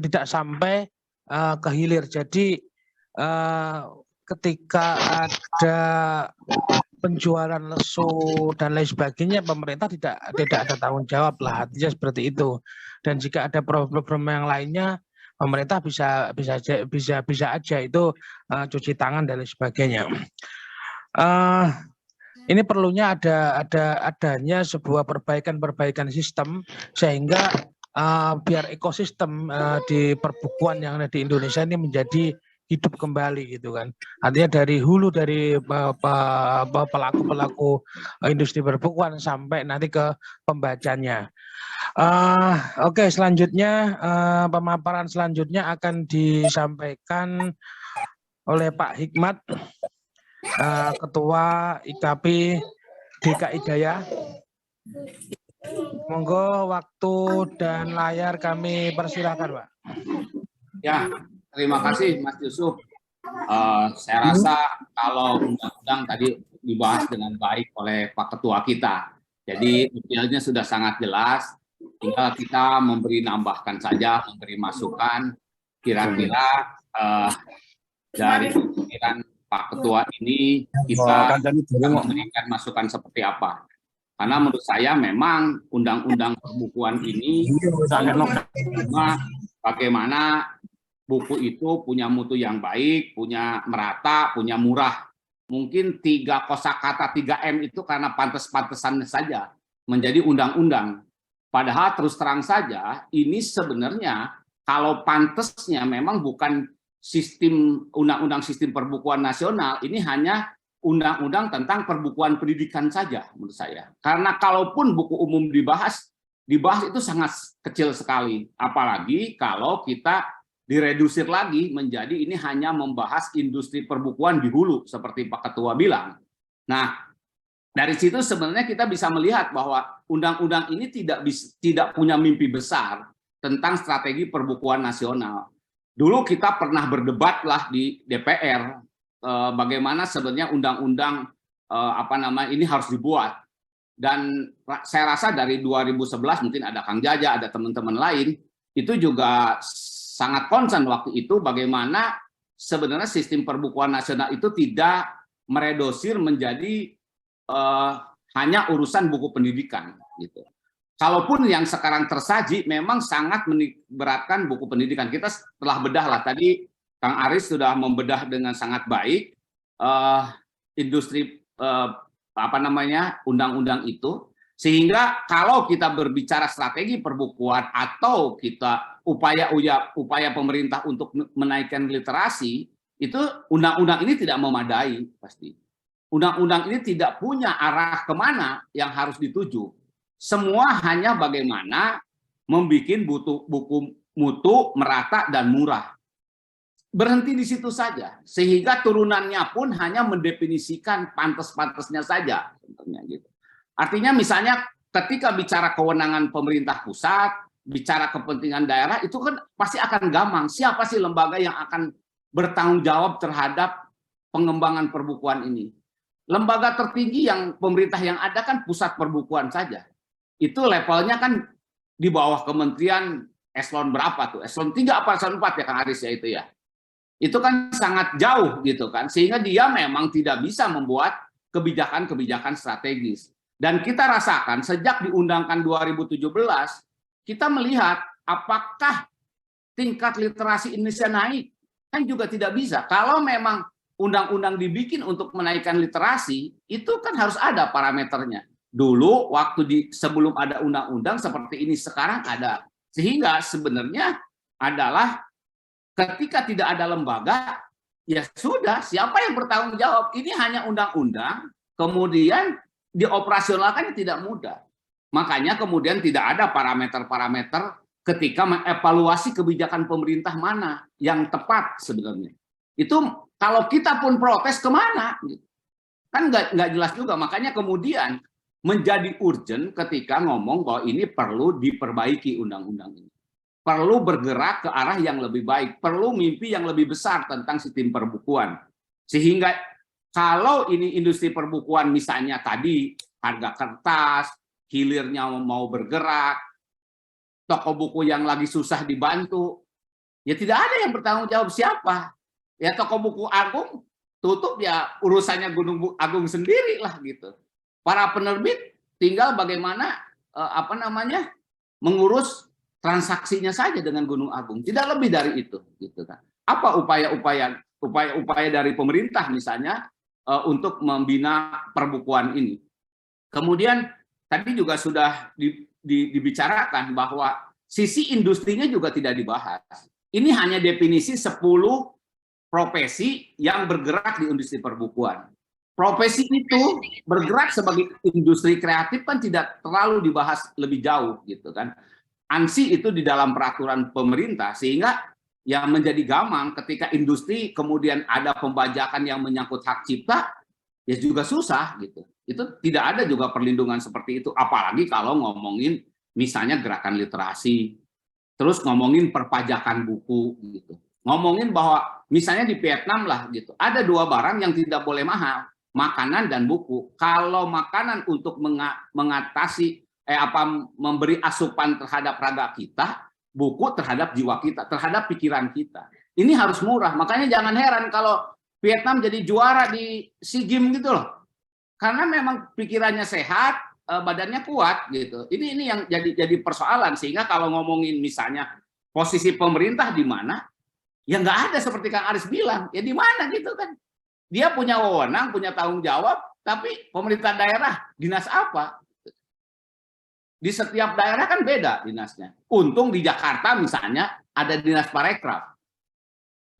tidak sampai ke hilir. Jadi ketika ada penjualan lesu dan lain sebagainya, pemerintah tidak ada tanggung jawab lah, artinya seperti itu. Dan jika ada problem yang lainnya, pemerintah bisa aja itu cuci tangan dan lain sebagainya. Ini perlunya adanya sebuah perbaikan sistem sehingga biar ekosistem di perbukuan yang ada di Indonesia ini menjadi hidup kembali gitu kan. Artinya dari hulu, dari pelaku industri perbukuan sampai nanti ke pembacanya. Oke, selanjutnya pemaparan selanjutnya akan disampaikan oleh Pak Hikmat, Ketua IKP DKI Daya. Monggo waktu dan layar kami persilakan, Pak. Ya, terima kasih Mas Yusuf. Saya rasa kalau undang-undang tadi dibahas dengan baik oleh Pak Ketua kita. Jadi detailnya sudah sangat jelas. Tinggal kita nambahkan saja, memberi masukan. Kira-kira dari pikiran Pak Ketua ini kita memberikan masukan seperti apa. Karena menurut saya memang undang-undang perbukuan ini bagaimana buku itu punya mutu yang baik, punya merata, punya murah. Mungkin 3 kosakata 3M itu karena pantes-pantesannya saja menjadi undang-undang. Padahal terus terang saja ini sebenarnya kalau pantesnya memang bukan sistem undang-undang sistem perbukuan nasional, ini hanya undang-undang tentang perbukuan pendidikan saja menurut saya. Karena kalaupun buku umum dibahas itu sangat kecil sekali. Apalagi kalau kita diredusir lagi menjadi ini hanya membahas industri perbukuan di hulu seperti Pak Ketua bilang. Nah, dari situ sebenarnya kita bisa melihat bahwa undang-undang ini tidak punya mimpi besar tentang strategi perbukuan nasional. Dulu kita pernah berdebat lah di DPR bagaimana sebenarnya undang-undang ini harus dibuat. Dan saya rasa dari 2011 mungkin ada Kang Jaja, ada teman-teman lain, itu juga sangat concern waktu itu bagaimana sebenarnya sistem perbukuan nasional itu tidak meredusir menjadi hanya urusan buku pendidikan gitu. Kalaupun yang sekarang tersaji memang sangat meniberatkan buku pendidikan. Kita telah bedah lah tadi, Kang Aris sudah membedah dengan sangat baik industri undang-undang itu, sehingga kalau kita berbicara strategi perbukuan atau kita upaya pemerintah untuk menaikkan literasi, itu undang-undang ini tidak memadai pasti. Undang-undang ini tidak punya arah kemana yang harus dituju. Semua hanya bagaimana membuat buku mutu, merata, dan murah. Berhenti di situ saja, sehingga turunannya pun hanya mendefinisikan pantas-pantasnya saja. Gitu. Artinya misalnya ketika bicara kewenangan pemerintah pusat, bicara kepentingan daerah, itu kan pasti akan gampang. Siapa sih lembaga yang akan bertanggung jawab terhadap pengembangan perbukuan ini? Lembaga tertinggi yang pemerintah yang ada kan pusat perbukuan saja. Itu levelnya kan di bawah kementerian eselon berapa tuh? Eselon 3 apa eselon 4 ya Kang Aris ya itu ya? Itu kan sangat jauh gitu kan, sehingga dia memang tidak bisa membuat kebijakan-kebijakan strategis. Dan kita rasakan sejak diundangkan 2017, kita melihat apakah tingkat literasi Indonesia naik? Kan juga tidak bisa. Kalau memang undang-undang dibikin untuk menaikkan literasi, itu kan harus ada parameternya. Dulu waktu sebelum ada undang-undang seperti ini sekarang ada. Sehingga sebenarnya adalah ketika tidak ada lembaga, ya sudah, siapa yang bertanggung jawab? Ini hanya undang-undang, kemudian dioperasionalkan tidak mudah. Makanya kemudian tidak ada parameter-parameter ketika mengevaluasi kebijakan pemerintah mana yang tepat sebenarnya. Itu kalau kita pun protes kemana? Kan nggak jelas juga. Makanya kemudian menjadi urgent ketika ngomong bahwa ini perlu diperbaiki undang-undang ini. Perlu bergerak ke arah yang lebih baik, perlu mimpi yang lebih besar tentang sistem perbukuan. Sehingga kalau ini industri perbukuan misalnya tadi harga kertas, hilirnya mau bergerak, toko buku yang lagi susah dibantu, ya tidak ada yang bertanggung jawab siapa. Ya toko buku agung tutup ya urusannya Gunung Agung sendiri lah gitu. Para penerbit tinggal bagaimana mengurus transaksinya saja dengan Gunung Agung, tidak lebih dari itu gitu kan. Apa upaya dari pemerintah misalnya untuk membina perbukuan ini. Kemudian tadi juga sudah dibicarakan bahwa sisi industrinya juga tidak dibahas. Ini hanya definisi 10 profesi yang bergerak di industri perbukuan. Profesi itu bergerak sebagai industri kreatif kan tidak terlalu dibahas lebih jauh gitu kan. ANSI itu di dalam peraturan pemerintah sehingga ya menjadi gampang ketika industri kemudian ada pembajakan yang menyangkut hak cipta ya juga susah gitu. Itu tidak ada juga perlindungan seperti itu, apalagi kalau ngomongin misalnya gerakan literasi, terus ngomongin perpajakan buku gitu. Ngomongin bahwa misalnya di Vietnam lah gitu, ada 2 barang yang tidak boleh mahal, makanan dan buku. Kalau makanan untuk mengatasi memberi asupan terhadap raga kita, buku terhadap jiwa kita, terhadap pikiran kita. Ini harus murah. Makanya jangan heran kalau Vietnam jadi juara di SEA Games gitu loh. Karena memang pikirannya sehat, badannya kuat gitu. Ini yang jadi persoalan, sehingga kalau ngomongin misalnya posisi pemerintah di mana, ya nggak ada seperti Kang Aris bilang, ya di mana gitu kan. Dia punya wewenang, punya tanggung jawab, tapi pemerintah daerah dinas apa? Di setiap daerah kan beda dinasnya. Untung di Jakarta misalnya ada dinas parekraf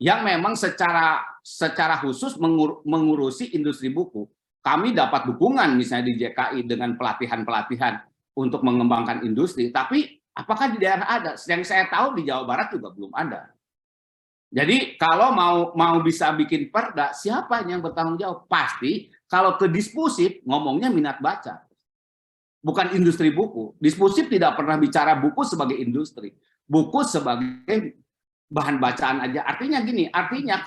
yang memang secara khusus mengurusi industri buku. Kami dapat dukungan misalnya di JKI dengan pelatihan-pelatihan untuk mengembangkan industri, tapi apakah di daerah ada? Yang saya tahu di Jawa Barat juga belum ada. Jadi kalau mau bisa bikin perda, siapa yang bertanggung jawab? Pasti kalau ke Dispusip ngomongnya minat baca. Bukan industri buku. Dispusip tidak pernah bicara buku sebagai industri. Buku sebagai bahan bacaan aja. Artinya gini,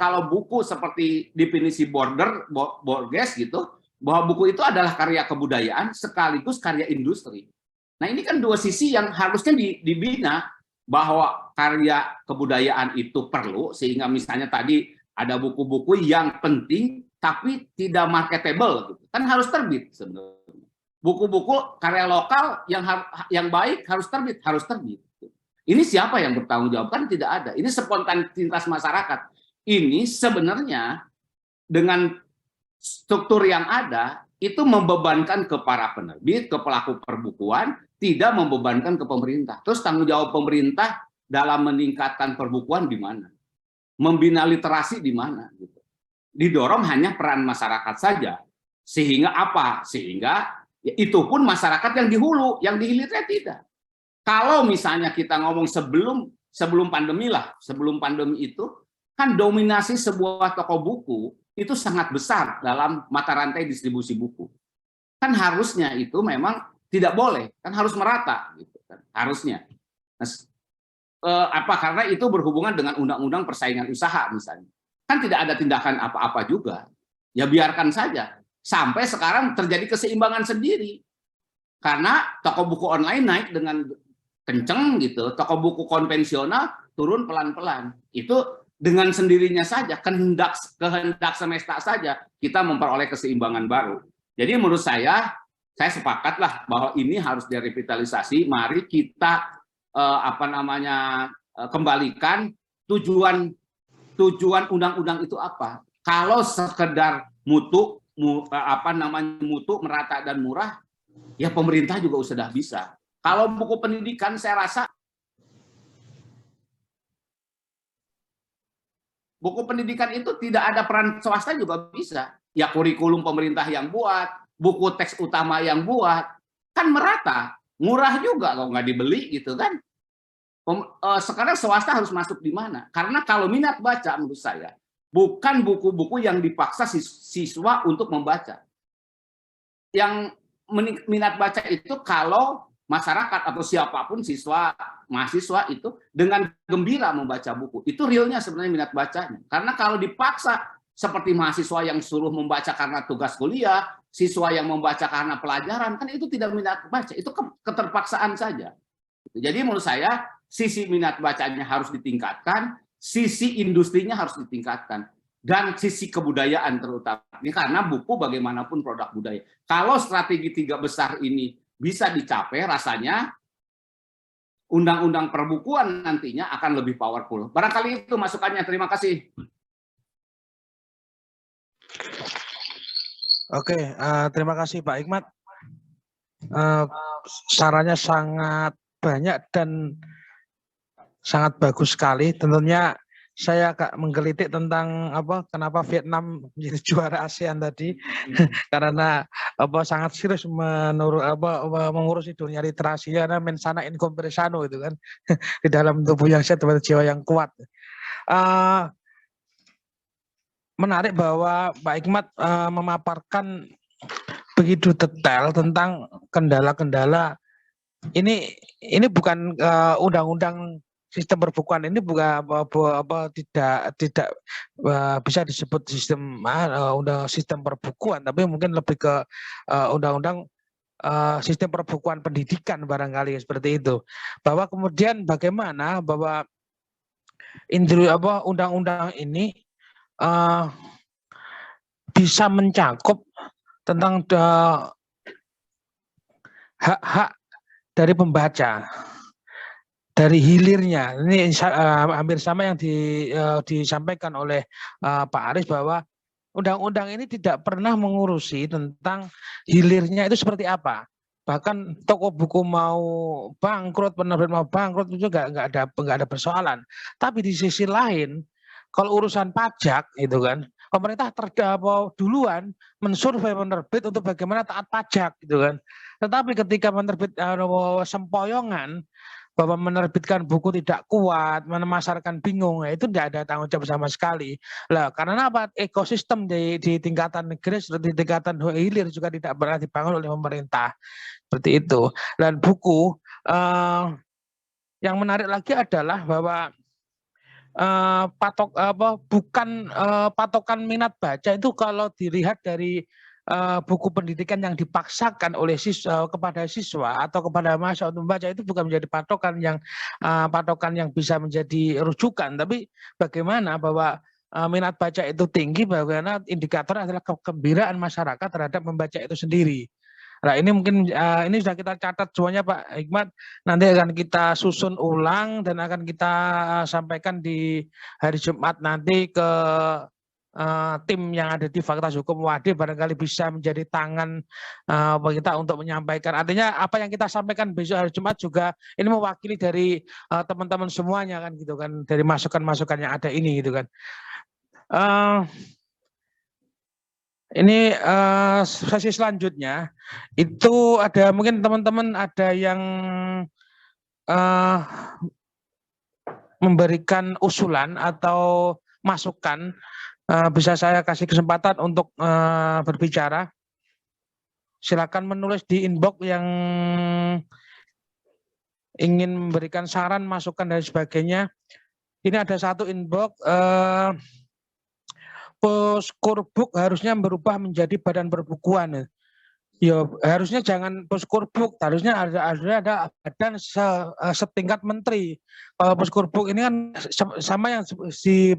kalau buku seperti definisi Borges gitu, bahwa buku itu adalah karya kebudayaan sekaligus karya industri. Nah ini kan 2 sisi yang harusnya dibina, bahwa karya kebudayaan itu perlu, sehingga misalnya tadi ada buku-buku yang penting tapi tidak marketable gitu. Kan harus terbit sebenarnya. Buku-buku karya lokal yang baik harus terbit. Ini siapa yang bertanggung jawab? Kan tidak ada. Ini spontanitas masyarakat. Ini sebenarnya dengan struktur yang ada itu membebankan ke para penerbit, ke pelaku perbukuan, tidak membebankan ke pemerintah. Terus tanggung jawab pemerintah dalam meningkatkan perbukuan di mana? Membina literasi di mana? Gitu. Didorong hanya peran masyarakat saja. Sehingga apa? Sehingga ya, itu pun masyarakat yang di hulu, yang di hilirnya tidak. Kalau misalnya kita ngomong sebelum pandemi lah, sebelum pandemi itu kan dominasi sebuah toko buku itu sangat besar dalam mata rantai distribusi buku. Kan harusnya itu memang tidak boleh, kan harus merata gitu kan, harusnya. Nah, karena itu berhubungan dengan undang-undang persaingan usaha misalnya. Kan tidak ada tindakan apa-apa juga. Ya biarkan saja. Sampai sekarang terjadi keseimbangan sendiri. Karena toko buku online naik dengan kenceng gitu, toko buku konvensional turun pelan-pelan. Itu dengan sendirinya saja, kehendak semesta saja kita memperoleh keseimbangan baru. Jadi menurut saya sepakatlah bahwa ini harus direvitalisasi. Mari kita kembalikan tujuan undang-undang itu apa? Kalau sekedar mutu merata dan murah, ya pemerintah juga sudah bisa. Kalau buku pendidikan saya rasa buku pendidikan itu tidak ada peran swasta juga bisa. Ya kurikulum pemerintah yang buat, buku teks utama yang buat, kan merata, murah juga kalau nggak dibeli gitu kan. Sekarang swasta harus masuk di mana? Karena kalau minat baca menurut saya bukan buku-buku yang dipaksa siswa untuk membaca. Yang minat baca itu kalau masyarakat atau siapapun mahasiswa itu dengan gembira membaca buku. Itu realnya sebenarnya minat bacanya. Karena kalau dipaksa seperti mahasiswa yang suruh membaca karena tugas kuliah, siswa yang membaca karena pelajaran, kan itu tidak minat baca, itu keterpaksaan saja. Jadi menurut saya sisi minat bacanya harus ditingkatkan, sisi industrinya harus ditingkatkan, dan sisi kebudayaan terutama. Ini karena buku bagaimanapun produk budaya. Kalau strategi 3 besar ini bisa dicapai, rasanya undang-undang perbukuan nantinya akan lebih powerful. Barangkali itu masukannya. Terima kasih. Oke, terima kasih Pak Hikmat. Sarannya sangat banyak dan sangat bagus sekali. Tentunya saya agak menggelitik tentang kenapa Vietnam menjadi juara ASEAN tadi karena sangat serius mengurusi dunia literasi karena mensana in compresano itu kan di dalam tubuh yang sehat dan jiwa yang kuat. Menarik bahwa Pak Hikmat memaparkan begitu detail tentang kendala-kendala ini bukan undang-undang sistem perbukuan ini bukan tidak bisa disebut sistem perbukuan, tapi mungkin lebih ke undang-undang sistem perbukuan pendidikan barangkali seperti itu. Bahwa kemudian bagaimana bahwa undang-undang ini bisa mencakup tentang hak-hak dari pembaca. Dari hilirnya, ini hampir sama yang disampaikan oleh Pak Aris bahwa undang-undang ini tidak pernah mengurusi tentang hilirnya itu seperti apa. Bahkan toko buku mau bangkrut, penerbit mau bangkrut itu nggak ada persoalan. Tapi di sisi lain, kalau urusan pajak itu kan, pemerintah duluan mensurvei penerbit untuk bagaimana taat pajak gitu kan. Tetapi ketika penerbit sempoyongan bahwa menerbitkan buku tidak kuat, memasarkan bingung, itu tidak ada tanggung jawab sama sekali. Lah, karena apa? Ekosistem di tingkatan negeri, di tingkatan hilir juga tidak pernah dibangun oleh pemerintah. Seperti itu. Dan buku yang menarik lagi adalah bahwa patokan minat baca itu kalau dilihat dari buku pendidikan yang dipaksakan oleh siswa kepada siswa atau kepada mahasiswa untuk membaca itu bukan menjadi patokan yang bisa menjadi rujukan, tapi bagaimana bahwa minat baca itu tinggi, bagaimana indikator adalah kegembiraan masyarakat terhadap membaca itu sendiri. Nah ini mungkin ini sudah kita catat semuanya Pak Hikmat, nanti akan kita susun ulang dan akan kita sampaikan di hari Jumat nanti ke tim yang ada di Fakultas Hukum UAD, barangkali bisa menjadi tangan kita untuk menyampaikan. Artinya apa yang kita sampaikan besok hari Jumat juga ini mewakili dari teman-teman semuanya kan gitu kan, dari masukan-masukan yang ada ini gitu kan. Ini sesi selanjutnya itu ada mungkin teman-teman ada yang memberikan usulan atau masukan, bisa saya kasih kesempatan untuk berbicara. Silakan menulis di inbox yang ingin memberikan saran, masukan dan sebagainya. Ini ada satu inbox. Poskorbuk harusnya berubah menjadi badan perbukuan. Ya harusnya jangan Poskorbuk, harusnya ada badan setingkat menteri. Kalau Poskorbuk ini kan sama yang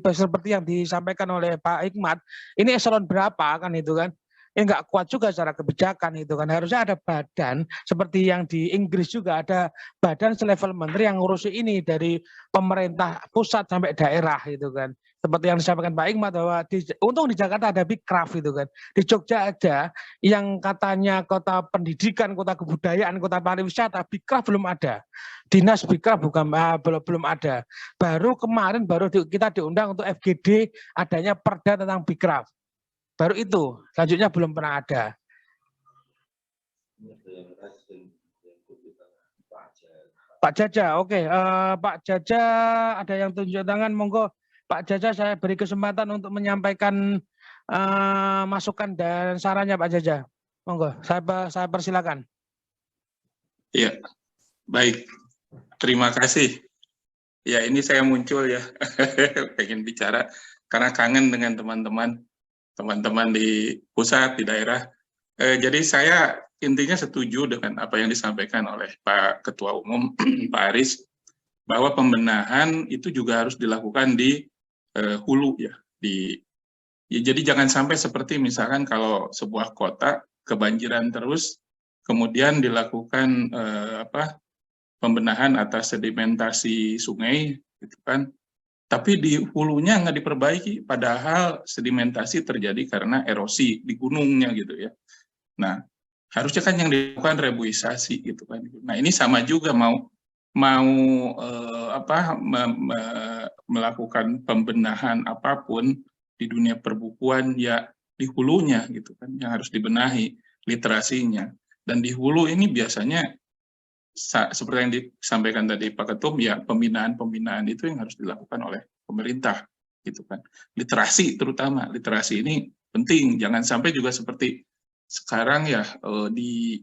seperti yang disampaikan oleh Pak Hikmat, ini eselon berapa kan itu kan? Ya nggak kuat juga secara kebijakan itu kan. Harusnya ada badan seperti yang di Inggris juga ada badan selevel menteri yang ngurusi ini dari pemerintah pusat sampai daerah itu kan. Seperti yang disampaikan Pak Hikmat bahwa untung di Jakarta ada Bikraf itu kan. Di Jogja ada yang katanya kota pendidikan, kota kebudayaan, kota pariwisata, Bikraf belum ada. Dinas Bikraf belum ada. Baru kemarin kita diundang untuk FGD adanya perda tentang Bikraf. Baru itu, selanjutnya belum pernah ada. Pak Jaja, oke. Pak Jaja ada yang tunjuk tangan, monggo. Pak Jaja saya beri kesempatan untuk menyampaikan masukan dan sarannya Pak Jaja. Monggo, saya persilakan. Iya, baik. Terima kasih. Ya ini saya muncul ya, pengen bicara karena kangen dengan teman-teman di pusat, di daerah. Jadi saya intinya setuju dengan apa yang disampaikan oleh Pak Ketua Umum, Pak Aris, bahwa pembenahan itu juga harus dilakukan di hulu ya. Jadi jangan sampai seperti misalkan kalau sebuah kota kebanjiran terus, kemudian dilakukan pembenahan atas sedimentasi sungai, gitu kan. Tapi di hulunya nggak diperbaiki, padahal sedimentasi terjadi karena erosi di gunungnya gitu ya. Nah, harusnya kan yang dilakukan rebuisasi gitu kan. Nah, ini sama juga mau melakukan pembenahan apapun di dunia perbukuan ya di hulunya gitu kan, yang harus dibenahi literasinya. Dan di hulu ini biasanya seperti yang disampaikan tadi Pak Ketum, ya pembinaan itu yang harus dilakukan oleh pemerintah, gitu kan. Literasi terutama, literasi ini penting, jangan sampai juga seperti sekarang ya di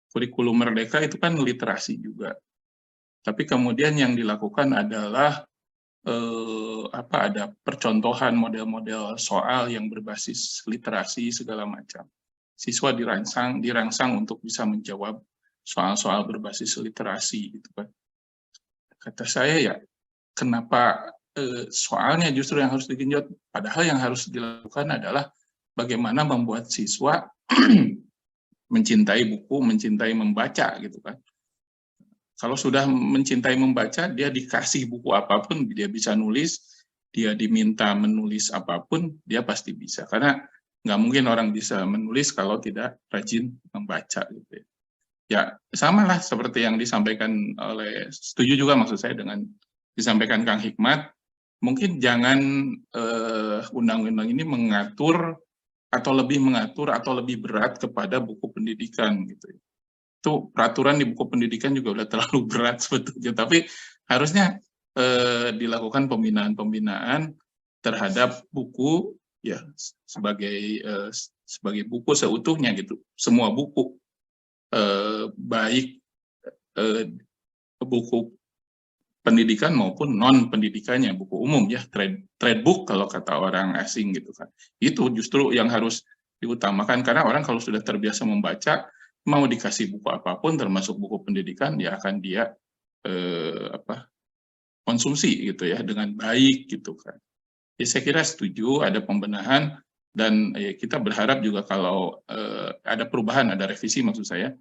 kurikulum Merdeka itu kan literasi juga. Tapi kemudian yang dilakukan adalah ada percontohan model-model soal yang berbasis literasi segala macam. Siswa dirangsang untuk bisa menjawab soal-soal berbasis literasi gitu kan. Kata saya ya, kenapa soalnya justru yang harus digenjot, padahal yang harus dilakukan adalah bagaimana membuat siswa mencintai buku, mencintai membaca gitu kan. Kalau sudah mencintai membaca, dia dikasih buku apapun, dia bisa nulis, dia diminta menulis apapun, dia pasti bisa. Karena nggak mungkin orang bisa menulis kalau tidak rajin membaca gitu ya. Ya, sama lah seperti yang disampaikan oleh, setuju juga maksud saya dengan disampaikan Kang Hikmat, mungkin jangan undang-undang ini mengatur atau lebih berat kepada buku pendidikan gitu. Itu peraturan di buku pendidikan juga udah terlalu berat sebetulnya, tapi harusnya dilakukan pembinaan terhadap buku ya sebagai buku seutuhnya gitu, semua buku. Baik buku pendidikan maupun non pendidikannya, buku umum ya, trade book kalau kata orang asing gitu kan. Itu justru yang harus diutamakan, karena orang kalau sudah terbiasa membaca, mau dikasih buku apapun termasuk buku pendidikan, ya akan dia konsumsi gitu ya dengan baik gitu kan. Ya saya kira setuju ada pembenahan, Dan kita berharap juga kalau ada perubahan, ada revisi maksud saya,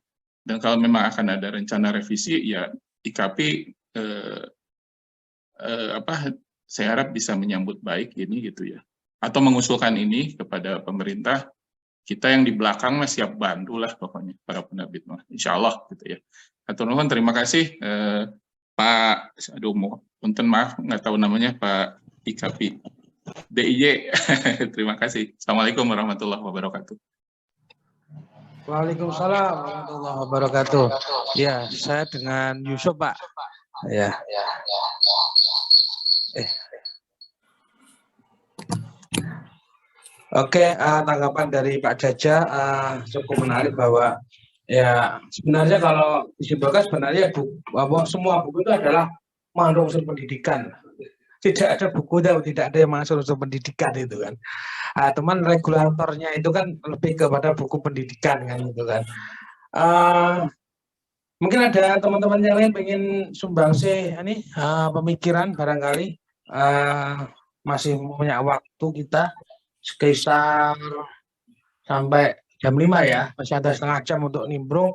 dan kalau memang akan ada rencana revisi, ya IKP saya harap bisa menyambut baik ini gitu ya, atau mengusulkan ini kepada pemerintah. Kita yang di belakang mah siap bantu lah pokoknya para penerbit mah, insya Allah gitu ya. Atur nuhun, terima kasih Pak, punten maaf nggak tahu namanya, Pak IKP DIY. Terima kasih. Assalamualaikum warahmatullahi wabarakatuh. Waalaikumsalam warahmatullahi wabarakatuh. Ya, saya dengan Yusuf, Pak. Ya. Oke, tanggapan dari Pak Jaja cukup menarik bahwa ya sebenarnya kalau disimpulkan sebenarnya semua buku itu adalah mengandung unsur pendidikan. Tidak ada buku yang tidak ada yang mengandung unsur pendidikan itu kan. Teman regulatornya itu kan lebih kepada buku pendidikan kan gitu kan. Mungkin ada teman-teman yang lain pengen sumbangsi ini pemikiran barangkali masih punya waktu kita sekitar sampai jam 5 ya, masih ada setengah jam untuk nimbrung.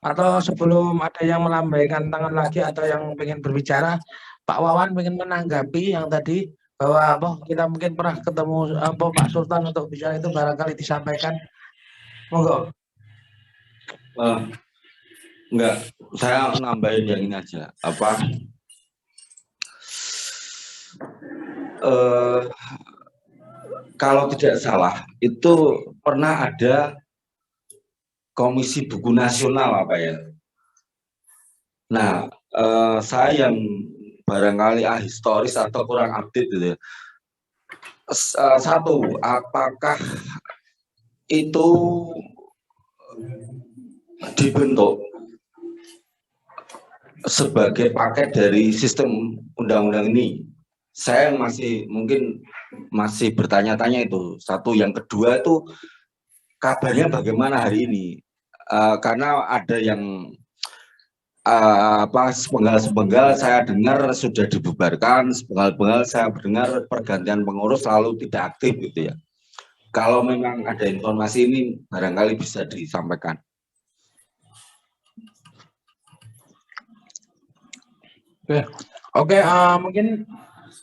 Atau sebelum ada yang melambaikan tangan lagi atau yang pengen berbicara, Pak Wawan pengen menanggapi yang tadi bahwa kita mungkin pernah ketemu Pak Sultan untuk bicara itu, barangkali disampaikan. Monggo. Enggak, saya nambahin yang ini aja. Kalau tidak salah itu pernah ada Komisi Buku Nasional Nah, saya yang barangkali historis atau kurang update gitu ya. Satu, apakah itu dibentuk sebagai paket dari sistem undang-undang ini? Saya mungkin masih bertanya-tanya itu. Satu, yang kedua itu kabarnya bagaimana hari ini? Karena ada yang sepenggal-sepenggal saya dengar sudah dibubarkan, sepenggal-sepenggal saya dengar pergantian pengurus selalu tidak aktif gitu ya. Kalau memang ada informasi ini barangkali bisa disampaikan. Oke, mungkin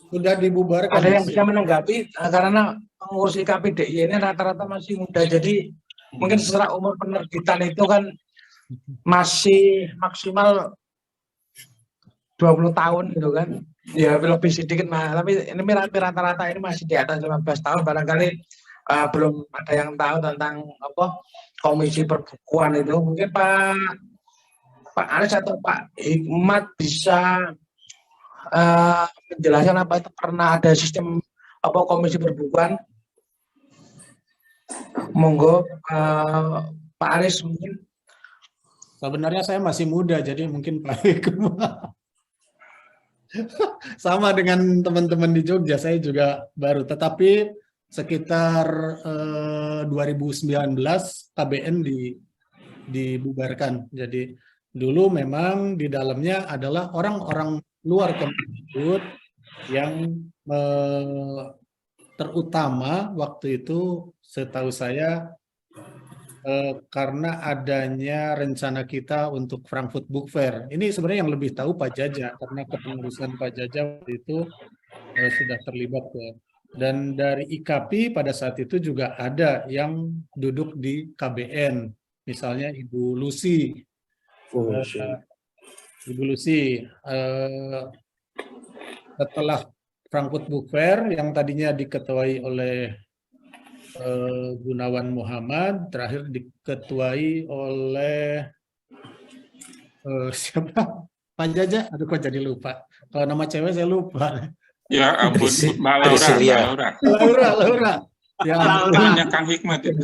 Sudah dibubarkan. ada yang bisa menanggapi karena pengurus IKP DIY ini rata-rata masih muda, jadi mungkin secara umur penerbitan itu kan masih maksimal 20 tahun gitu kan, ya lebih sedikit tapi ini rata-rata ini masih di atas 15 tahun. Barangkali belum ada yang tahu tentang komisi perbukuan itu. Mungkin Pak Aris atau Pak Hikmat bisa menjelaskan apa itu pernah ada sistem komisi perbukuan. Monggo Pak Aris mungkin. Sebenarnya saya masih muda, jadi mungkin Pak Hikmat. Sama dengan teman-teman di Jogja, saya juga baru. Tetapi sekitar 2019 KBN dibubarkan. Jadi dulu memang di dalamnya adalah orang-orang luar Kemdikbud yang terutama waktu itu setahu saya karena adanya rencana kita untuk Frankfurt Book Fair. Ini sebenarnya yang lebih tahu Pak Jaja, karena kepengurusan Pak Jaja waktu itu sudah terlibat ya. Dan dari IKP pada saat itu juga ada yang duduk di KBN, misalnya Ibu Lucy. Ibu Lucy, setelah Frankfurt Book Fair yang tadinya diketuai oleh Gunawan Muhammad, terakhir diketuai oleh siapa? Pak Jaja, aduh kok jadi lupa. Kalau nama cewek saya lupa. Ya ampun, Mbak Laura. Ya, namanya Kang Hikmat itu.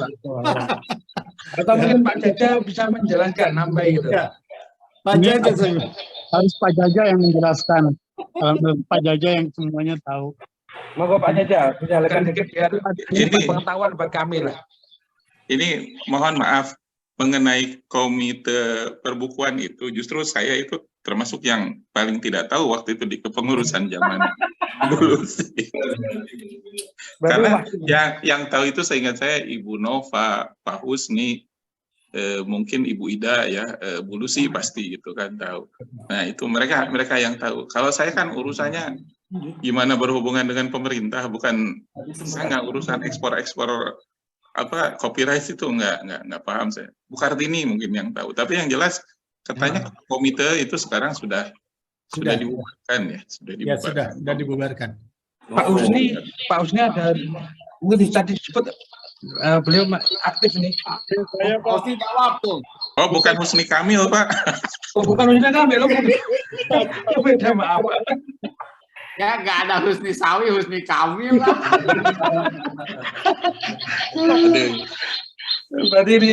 Atau mungkin Pak Jaja bisa menjelaskan nambah itu. Ya. Pak Jaja harus Pak Jaja yang menjelaskan. Pak Jaja yang semuanya tahu. Monggo Pak Jaja, menjelaskan sedikit biar ini pengetahuan buat kami lah. Ini mohon maaf mengenai komite perbukuan itu, justru saya itu termasuk yang paling tidak tahu waktu itu di kepengurusan zaman dulu sih. Karena yang tahu itu seingat saya Ibu Nova, Pak Husni, mungkin Ibu Ida ya, Bu Lucy pasti gitu kan tahu. Nah itu mereka yang tahu. Kalau saya kan urusannya gimana berhubungan dengan pemerintah, bukan saya nggak urusan ekspor apa copyright itu nggak paham saya. Bu Kartini mungkin yang tahu. Tapi yang jelas katanya komite itu sekarang sudah dibubarkan ya, sudah dibubarkan. Pak Husni ada mungkin bisa disebut beliau aktif nih. Saya Pak. Husni jawab tuh. Oh bukan Husni Kamil Pak. Oh, bukan Husni Kamil, beda maaf. Ya nggak ada Husni Sawi, Husni Kamil lah. Berarti ini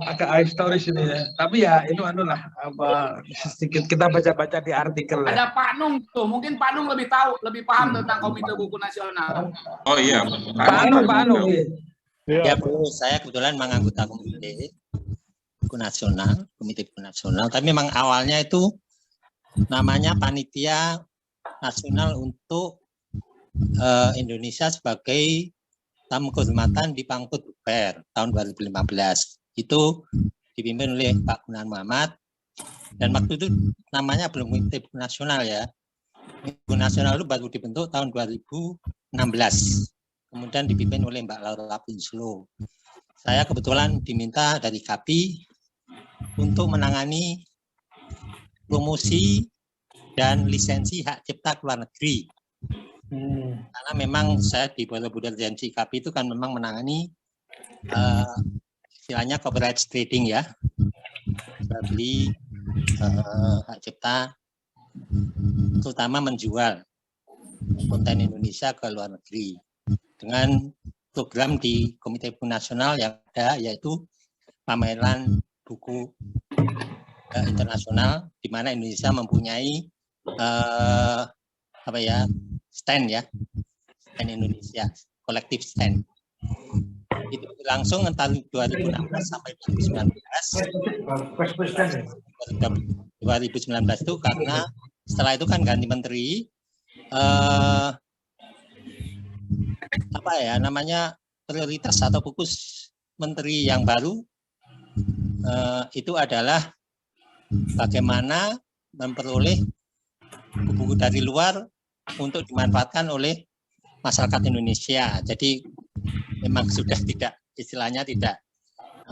agak historis ini ya. Tapi ya itu lah apa sedikit kita baca-baca di artikel. Ada Pak Nung tuh, mungkin Pak Nung lebih tahu, lebih paham tentang Komite Buku Nasional. Oh iya, Pak Nung. Ya Bu, saya kebetulan menganggota Komite Buku Nasional, Komite Buku Nasional. Tapi memang awalnya itu namanya Panitia Nasional untuk Indonesia sebagai tamu kehormatan di Pangkut Bukber tahun 2015. Itu dipimpin oleh Pak Gunawan Muhammad, dan waktu itu namanya belum Komite Buku Nasional ya. Buku Nasional itu baru dibentuk tahun 2016. Kemudian dipimpin oleh Mbak Laura Pinslo. Saya kebetulan diminta dari KAPI untuk menangani promosi dan lisensi hak cipta ke luar negeri. Karena memang saya di Borobudur Agensi KAPI itu kan memang menangani istilahnya copyright trading ya, beli hak cipta, terutama menjual konten Indonesia ke luar negeri dengan program di Komite Buku Nasional yang ada, yaitu pameran buku internasional di mana Indonesia mempunyai stand ya, stand Indonesia, kolektif stand. Itu berlangsung antara 2016 sampai 2019. 2019 itu karena setelah itu kan ganti menteri, prioritas atau fokus menteri yang baru itu adalah bagaimana memperoleh buku-buku dari luar untuk dimanfaatkan oleh masyarakat Indonesia. Jadi memang sudah tidak, istilahnya tidak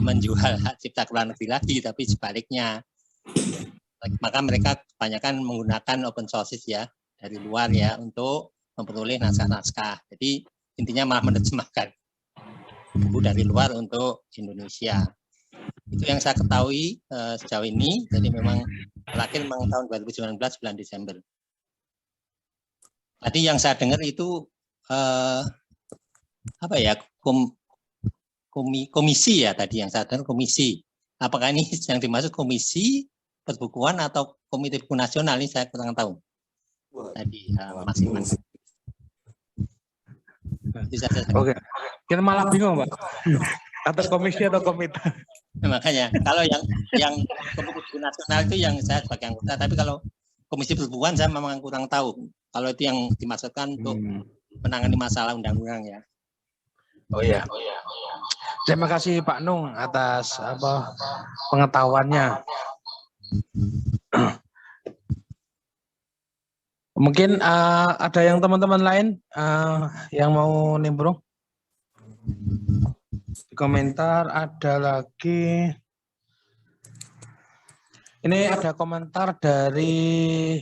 menjual hak cipta ke luar negeri lagi, tapi sebaliknya. Maka mereka kebanyakan menggunakan open sources ya dari luar ya untuk memperoleh naskah-naskah. Jadi intinya malah menerjemahkan buku dari luar untuk Indonesia. Itu yang saya ketahui sejauh ini. Jadi memang terakhir memang tahun 2019 bulan Desember. Tadi yang saya dengar itu komisi ya, tadi yang saya dengar komisi. Apakah ini yang dimaksud komisi perbukuan atau Komite Buku Nasional, ini saya kurang tahu. Tadi masing-masing. Oke. Kita malah bingung, Pak. Atau komisi atau komite. Makanya kalau yang Komite Buku Nasional itu yang saya sebagai anggota, tapi kalau Komisi Perbukuan saya memang kurang tahu. Kalau itu yang dimaksudkan untuk menangani masalah undang-undang ya. Oh iya. Terima kasih Pak Nung atas pengetahuannya. Mungkin ada yang teman-teman lain yang mau nimbrung? Di komentar ada lagi. Ini ada komentar dari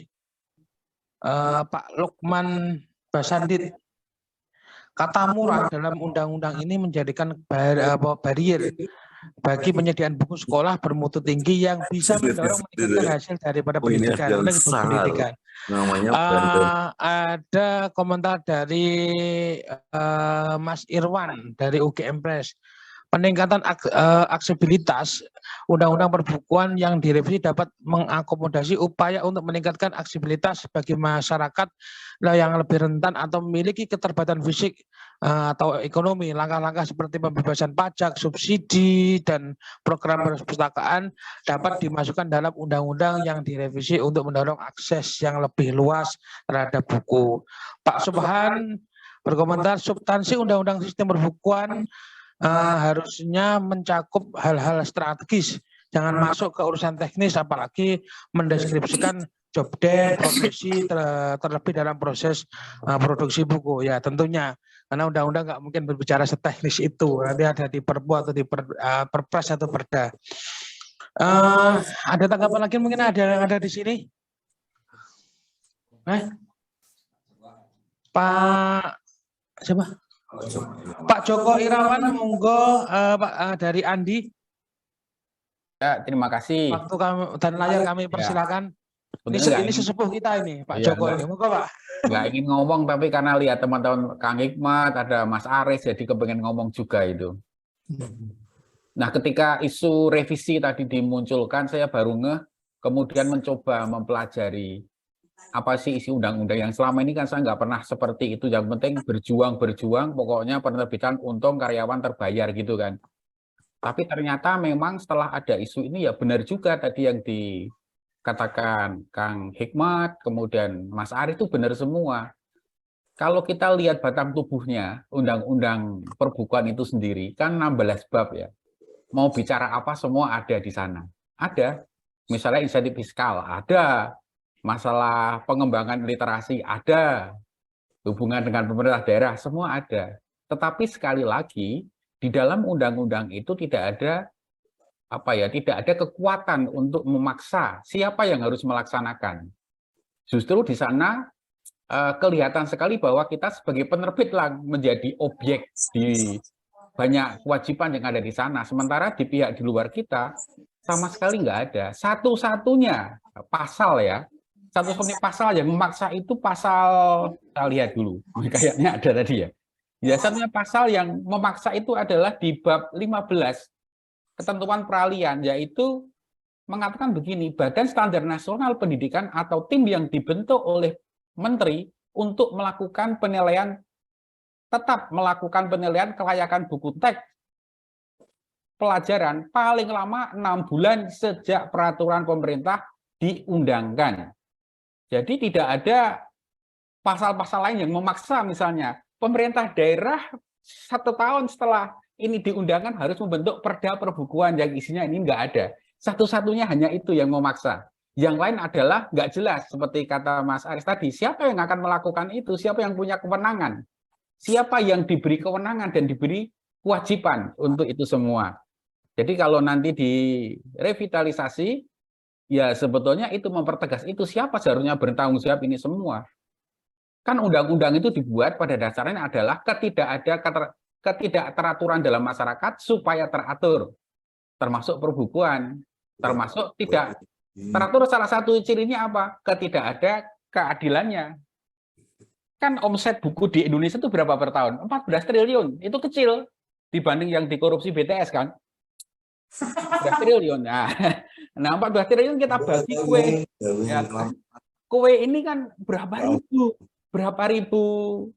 Pak Lukman Basandit. Kata murah dalam undang-undang ini menjadikan barrier bagi penyediaan buku sekolah bermutu tinggi yang bisa mendorong meningkatkan hasil daripada pendidikan. Ada komentar dari Mas Irwan dari UGM Press. peningkatan aksesibilitas undang-undang perbukuan yang direvisi dapat mengakomodasi upaya untuk meningkatkan aksesibilitas bagi masyarakat yang lebih rentan atau memiliki keterbatasan fisik atau ekonomi. Langkah-langkah seperti pembebasan pajak, subsidi, dan program perpustakaan dapat dimasukkan dalam undang-undang yang direvisi untuk mendorong akses yang lebih luas terhadap buku. Pak Subhan berkomentar, substansi undang-undang sistem perbukuan harusnya mencakup hal-hal strategis, jangan masuk ke urusan teknis, apalagi mendeskripsikan job desk, profesi terlebih dalam proses produksi buku. Ya tentunya, karena undang-undang nggak mungkin berbicara seteknis itu, nanti ada di Perpu atau di Perpres atau Perda. Ada tanggapan lagi mungkin ada di sini? Pak siapa? Pak Joko Irawan, monggo Pak dari Andi. Ya, terima kasih. Waktu kami dan layar kami persilakan. Ini sesepuh kita ini, Pak Joko ini. Monggo Pak. Nggak ingin ngomong, tapi karena lihat teman-teman Kang Hikmat, ada Mas Aris, jadi kepengen ngomong juga itu. Nah, ketika isu revisi tadi dimunculkan, saya baru kemudian mencoba mempelajari apa sih isi undang-undang yang selama ini kan saya nggak pernah seperti itu. Yang penting berjuang, pokoknya penerbitan untung karyawan terbayar gitu kan. Tapi ternyata memang setelah ada isu ini ya benar juga tadi yang dikatakan Kang Hikmat, kemudian Mas Ari itu benar semua. Kalau kita lihat batang tubuhnya, undang-undang perbukuan itu sendiri kan 16 bab ya. Mau bicara apa semua ada di sana. Ada, misalnya insentif fiskal, ada. Masalah pengembangan literasi ada, hubungan dengan pemerintah daerah semua ada. Tetapi sekali lagi di dalam undang-undang itu tidak ada tidak ada kekuatan untuk memaksa siapa yang harus melaksanakan. Justru di sana kelihatan sekali bahwa kita sebagai penerbit menjadi objek di banyak kewajiban yang ada di sana. Sementara di pihak di luar kita sama sekali nggak ada. Satu-satunya pasal ya. Satu-satunya pasal yang memaksa itu pasal, kita lihat dulu, kayaknya ada tadi ya. Ya, satunya pasal yang memaksa itu adalah di bab 15, ketentuan peralihan, yaitu mengatakan begini, Badan Standar Nasional Pendidikan atau tim yang dibentuk oleh Menteri untuk melakukan penilaian, tetap melakukan penilaian kelayakan buku teks pelajaran paling lama 6 bulan sejak peraturan pemerintah diundangkan. Jadi tidak ada pasal-pasal lain yang memaksa misalnya pemerintah daerah 1 tahun setelah ini diundangkan harus membentuk perda perbukuan yang isinya ini nggak ada. Satu-satunya hanya itu yang memaksa. Yang lain adalah nggak jelas seperti kata Mas Aris tadi. Siapa yang akan melakukan itu? Siapa yang punya kewenangan? Siapa yang diberi kewenangan dan diberi kewajiban untuk itu semua? Jadi kalau nanti direvitalisasi, ya sebetulnya itu mempertegas itu siapa seharusnya bertanggung jawab ini semua. Kan undang-undang itu dibuat pada dasarnya adalah ketidakteraturan dalam masyarakat supaya teratur. Termasuk perbukuan, termasuk tidak teratur. Salah satu cirinya apa? Ketidak ada keadilannya. Kan omset buku di Indonesia itu berapa per tahun? 14 triliun. Itu kecil dibanding yang dikorupsi BTS kan. 14 triliun. Nah, 14 triliun kita bagi kue. Ya, kue ini kan berapa ribu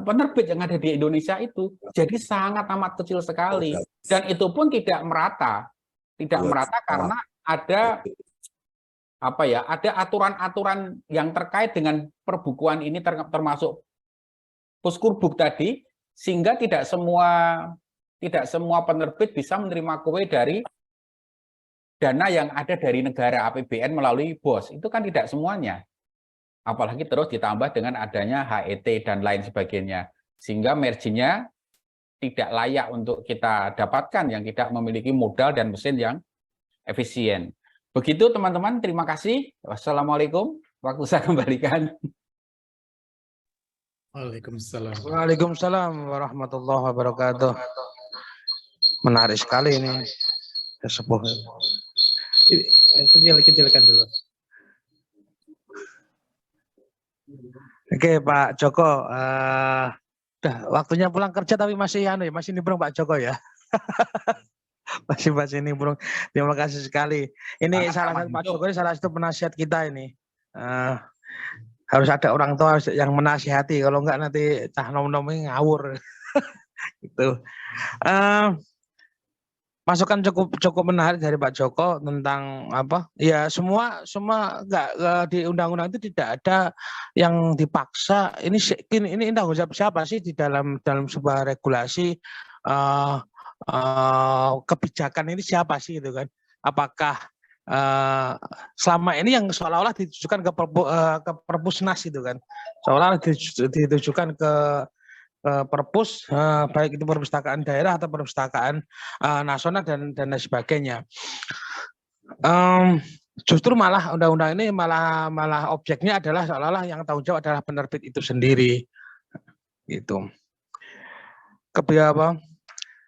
penerbit yang ada di Indonesia itu. Jadi sangat amat kecil sekali. Dan itu pun tidak merata. Tidak merata karena ada ada aturan-aturan yang terkait dengan perbukuan ini termasuk Puskurbuk tadi, sehingga tidak semua penerbit bisa menerima kue dari dana yang ada dari negara APBN melalui BOS. Itu kan tidak semuanya. Apalagi terus ditambah dengan adanya HET dan lain sebagainya. Sehingga marginnya tidak layak untuk kita dapatkan yang tidak memiliki modal dan mesin yang efisien. Begitu teman-teman, terima kasih. Wassalamualaikum. Waktu saya kembalikan. Waalaikumsalam. Waalaikumsalam warahmatullahi wabarakatuh. Menarik sekali ini. Sesepuh. Kecilkan dulu. Oke Pak Joko, Udah waktunya pulang kerja tapi masih masih nimbrung Pak Joko ya. Masih nimbrung. Terima kasih sekali. Ini salah satu Pak Joko ini salah satu penasihat kita ini. Harus ada orang tua yang menasihati, kalau enggak nanti cah nom-nom ini ngawur. Gitu. Masukan cukup menarik dari Pak Joko tentang apa? Ya semua enggak di undang-undang itu tidak ada yang dipaksa. Ini tanggung jawab siapa sih di dalam sebuah regulasi kebijakan ini siapa sih gitu kan? Apakah selama ini yang seolah-olah ditujukan ke Perpusnas itu kan, seolah-olah ditujukan ke Perpus, baik itu perpustakaan daerah atau perpustakaan nasional dan lain sebagainya. Justru malah undang-undang ini malah objeknya adalah seolah-olah yang tanggung jawab adalah penerbit itu sendiri, gitu.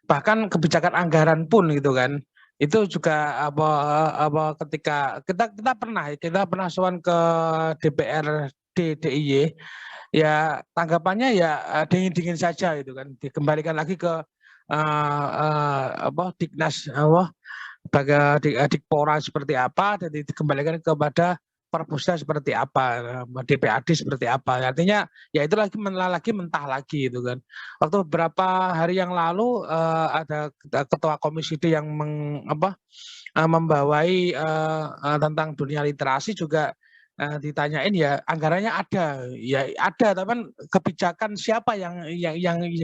Bahkan kebijakan anggaran pun gitu kan. Itu juga ketika kita pernah sowan ke DPRD DIY, ya tanggapannya ya dingin-dingin saja gitu kan, dikembalikan lagi ke Diknas Dikpora seperti apa, dan dikembalikan kepada Perpusda seperti apa, DPAD seperti apa. Artinya ya itu lagi mentah lagi gitu kan. Waktu beberapa hari yang lalu ada ketua komisi D yang membawai tentang dunia literasi juga ditanyain, ya anggarannya ada, tapi kan kebijakan siapa yang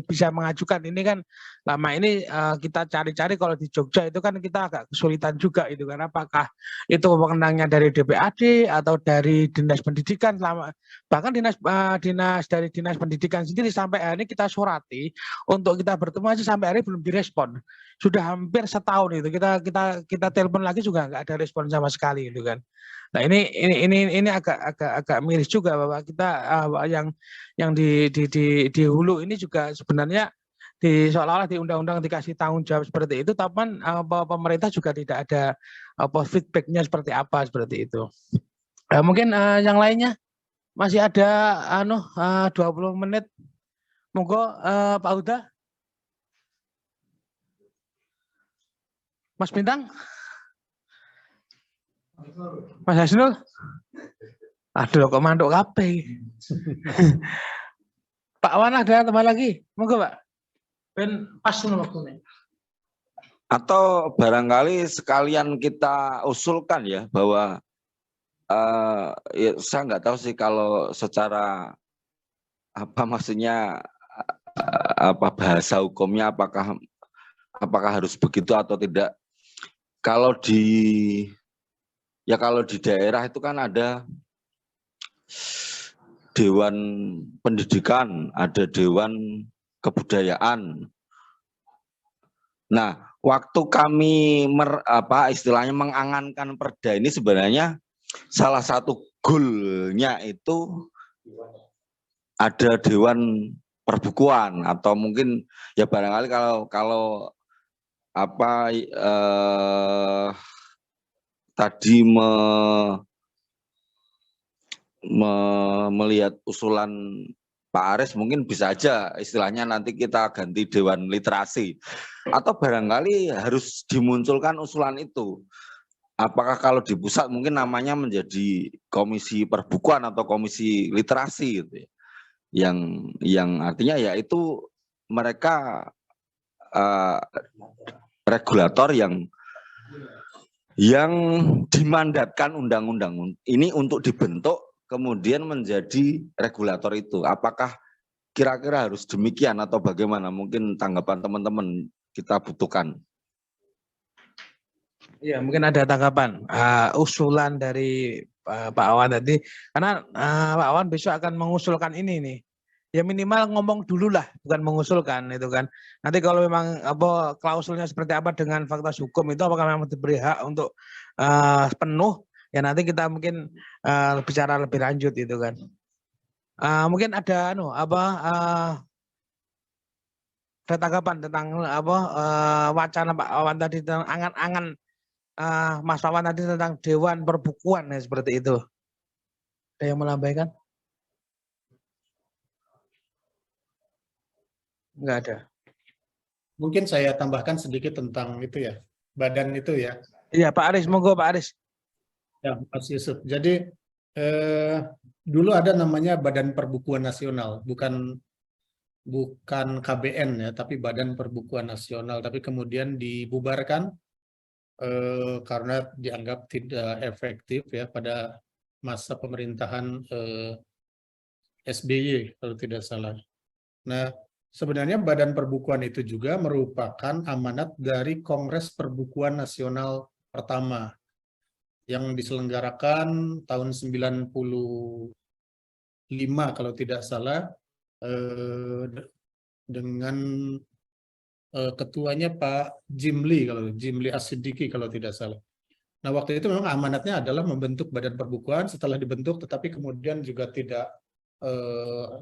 bisa mengajukan ini kan lama ini kita cari-cari. Kalau di Jogja itu kan kita agak kesulitan juga itu kan, apakah itu wewenangnya dari DPAD atau dari Dinas Pendidikan. Bahkan dari Dinas Pendidikan sendiri sampai hari ini kita surati untuk kita bertemu aja sampai hari belum direspon. Sudah hampir setahun itu kita telepon lagi juga nggak ada respon sama sekali itu kan. Nah ini agak miris juga bahwa kita yang di hulu ini juga sebenarnya seolah-olah di undang-undang dikasih tanggung jawab seperti itu, tapi pemerintah juga tidak ada feedbacknya seperti apa seperti itu. Mungkin yang lainnya masih ada 20 menit. Monggo Pak Huda. Mas Bintang. Mas Hasnul. Aduh kok manduk kabeh. Pak Wan ada tambah lagi? Monggo Pak. Ben pas waktunya. Atau barangkali sekalian kita usulkan ya bahwa ya, saya nggak tahu sih kalau secara maksudnya bahasa hukumnya apakah harus begitu atau tidak. Kalau di daerah itu kan ada Dewan Pendidikan, ada Dewan Kebudayaan. Nah, waktu kami istilahnya mengangankan perda ini sebenarnya salah satu goalnya itu ada Dewan Perbukuan, atau mungkin ya barangkali kalau tadi melihat usulan Pak Aris, mungkin bisa aja istilahnya nanti kita ganti Dewan Literasi, atau barangkali harus dimunculkan usulan itu. Apakah kalau di pusat mungkin namanya menjadi Komisi Perbukuan atau Komisi Literasi gitu ya. Yang artinya ya itu mereka regulator yang dimandatkan undang-undang ini untuk dibentuk kemudian menjadi regulator itu. Apakah kira-kira harus demikian atau bagaimana? Mungkin tanggapan teman-teman kita butuhkan. Ya, mungkin ada tanggapan usulan dari Pak Awan tadi, karena Pak Awan besok akan mengusulkan ini nih. Ya minimal ngomong dulu lah, bukan mengusulkan itu kan. Nanti kalau memang klausulnya seperti apa dengan fakta hukum itu, apakah memang diberi hak untuk penuh, ya nanti kita mungkin bicara lebih lanjut itu kan. Mungkin ada ada tanggapan tentang wacana Pak Awan tadi tentang angan-angan Mas Wawan tadi tentang Dewan Perbukuan ya, seperti itu. Ada yang melambaikan? Nggak ada. Mungkin saya tambahkan sedikit tentang itu ya, badan itu ya. Iya, Pak Aris, monggo Pak Aris. Ya, Mas Yusuf. Jadi dulu ada namanya Badan Perbukuan Nasional, bukan KBN ya, tapi Badan Perbukuan Nasional. Tapi kemudian dibubarkan karena dianggap tidak efektif ya pada masa pemerintahan SBY kalau tidak salah. Nah, sebenarnya Badan Perbukuan itu juga merupakan amanat dari Kongres Perbukuan Nasional pertama yang diselenggarakan tahun 95 kalau tidak salah dengan ketuanya Pak Jimli As-Siddiqi kalau tidak salah. Nah, waktu itu memang amanatnya adalah membentuk Badan Perbukuan. Setelah dibentuk tetapi kemudian juga tidak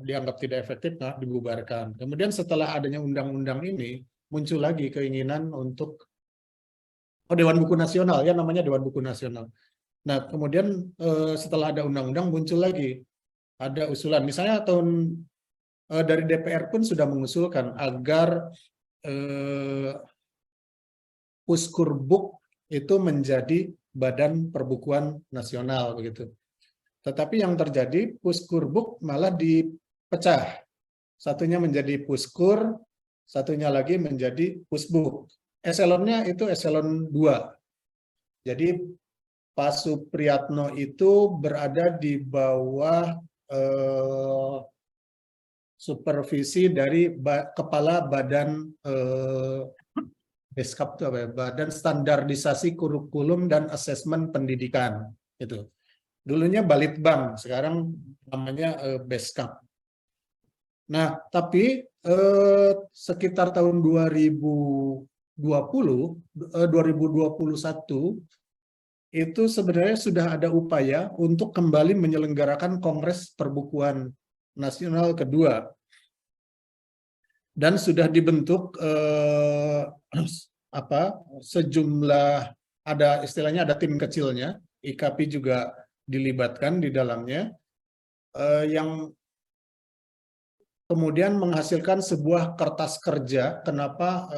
dianggap tidak efektif, nah dibubarkan. Kemudian setelah adanya undang-undang ini muncul lagi keinginan untuk Dewan Buku Nasional ya, namanya Dewan Buku Nasional. Nah, kemudian setelah ada undang-undang muncul lagi ada usulan, misalnya dari DPR pun sudah mengusulkan agar Puskurbuk itu menjadi Badan Perbukuan Nasional begitu. Tetapi yang terjadi Puskurbuk malah dipecah. Satunya menjadi Puskur, satunya lagi menjadi Pusbuk. Eselonnya itu eselon 2. Jadi Pak Supriyatno itu berada di bawah supervisi dari Kepala Badan Beskap itu apa ya? Badan Standarisasi Kurikulum dan Asesmen Pendidikan itu. Dulunya Balitbang, sekarang namanya Beskap. Nah, tapi sekitar tahun 2021 itu sebenarnya sudah ada upaya untuk kembali menyelenggarakan Kongres Perbukuan Nasional kedua. Dan sudah dibentuk sejumlah, ada istilahnya ada tim kecilnya, IKP juga dilibatkan di dalamnya, yang kemudian menghasilkan sebuah kertas kerja kenapa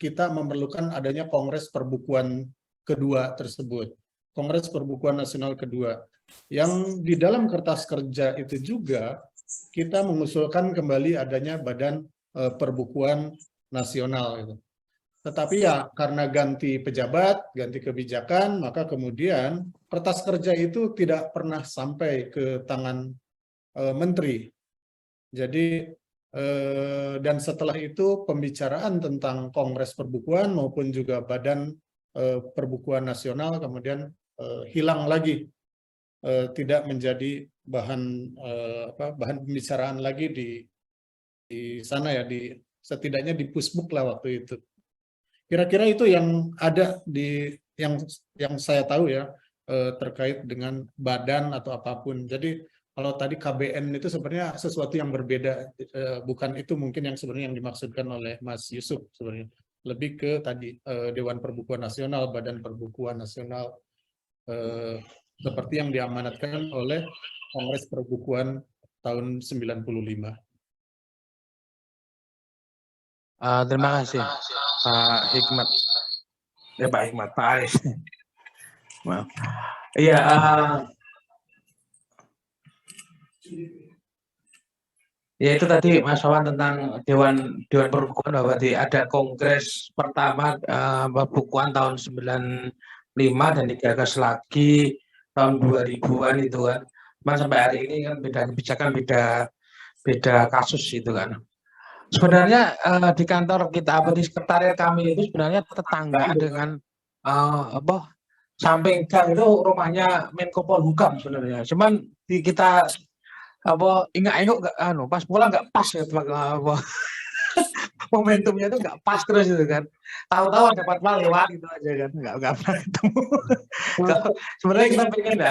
kita memerlukan adanya Kongres Perbukuan kedua tersebut, Kongres Perbukuan Nasional kedua, yang di dalam kertas kerja itu juga kita mengusulkan kembali adanya Badan Perbukuan Nasional itu. Tetapi ya karena ganti pejabat, ganti kebijakan, maka kemudian kertas kerja itu tidak pernah sampai ke tangan menteri. Jadi dan setelah itu pembicaraan tentang Kongres Perbukuan maupun juga Badan Perbukuan Nasional kemudian hilang lagi, tidak menjadi bahan pembicaraan lagi di sana ya, setidaknya di Pusbuk lah waktu itu. Kira-kira itu yang ada di yang saya tahu ya terkait dengan badan atau apapun. Jadi kalau tadi KBN itu sebenarnya sesuatu yang berbeda, bukan itu mungkin yang sebenarnya yang dimaksudkan oleh Mas Yusuf sebenarnya. Lebih ke tadi Dewan Perbukuan Nasional, Badan Perbukuan Nasional seperti yang diamanatkan oleh Kongres Perbukuan tahun 95. Terima kasih Pak Hikmat. Ya Pak Hikmat, Pak Aris. Maaf. Iya. Ya itu tadi Mas Wawan tentang Dewan Perbukuan, bahwa ada kongres pertama perbukuan tahun 95 dan digagas lagi tahun 2000-an itu kan. Mas sampai hari ini kan beda kebijakan, beda kasus itu kan. Sebenarnya di kantor kita, di sekretariat kami itu sebenarnya tetangga dengan samping gang itu rumahnya Menko Polhukam sebenarnya. Cuman kita ingat-ingat pas pulang nggak pas ya, momentumnya itu nggak pas terus itu kan. Tahu-tahu ada patwal lewat gitu aja kan, nggak pernah ketemu. Sebenarnya kita pengen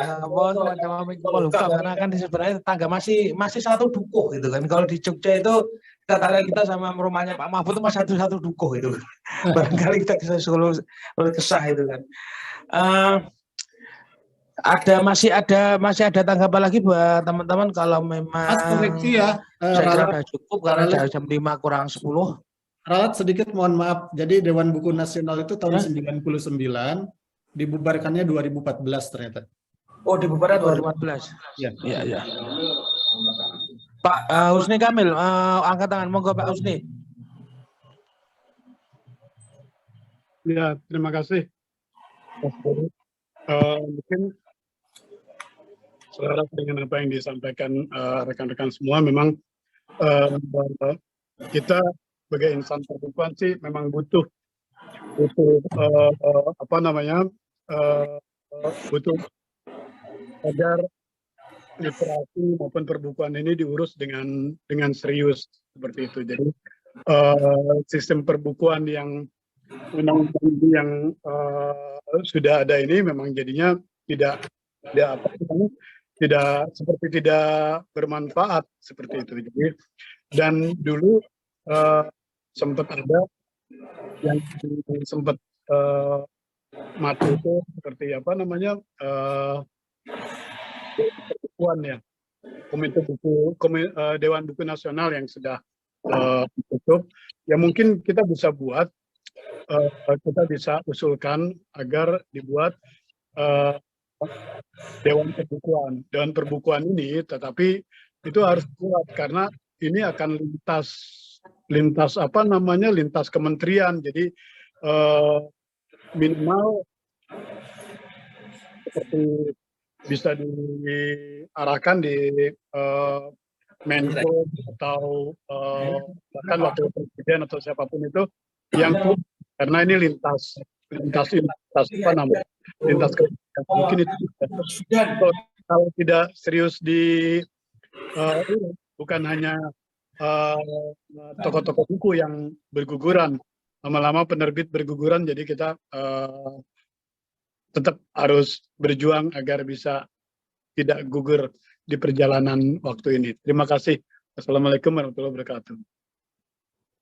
sama Menko Polhukam karena kan sebenarnya tetangga masih satu dukuh gitu kan. Kalau di Jogja itu kita sama rumahnya Pak Mahfud itu masih satu dukuh itu. Barangkali kita bisa solo kesah itu kan. masih ada tanggapan lagi buat teman-teman kalau memang koreksi ya, saya kira Ralat, sudah cukup karena sudah jam 5 kurang 10. Ralat sedikit mohon maaf. Jadi Dewan Buku Nasional itu tahun Ya. 99, dibubarkannya 2014 ternyata. Oh, dibubarkan 2014. Ya. Iya. Pak Husni Kamil, angkat tangan, monggo Pak Husni. Ya, terima kasih. Mungkin selaras dengan apa yang disampaikan rekan-rekan semua, memang kita sebagai insan perbukuan sih memang butuh butuh agar literasi maupun perbukuan ini diurus dengan serius seperti itu. Jadi sistem perbukuan yang undang-undang yang sudah ada ini memang jadinya tidak bermanfaat seperti itu. Jadi, dan dulu sempat ada yang sempat mati itu seperti perbukuan ya, Dewan Buku Nasional yang sudah tutup. Ya mungkin kita bisa buat, kita bisa usulkan agar dibuat Dewan Perbukuan ini, tetapi itu harus kuat karena ini akan lintas kementerian. Jadi minimal seperti bisa diarahkan di Menko atau bahkan wakil presiden atau siapapun itu yang karena ini lintas mungkin itu kalau tidak serius bukan hanya toko-toko buku yang berguguran, lama-lama penerbit berguguran, jadi kita tetap harus berjuang agar bisa tidak gugur di perjalanan waktu ini. Terima kasih. Assalamualaikum warahmatullahi wabarakatuh.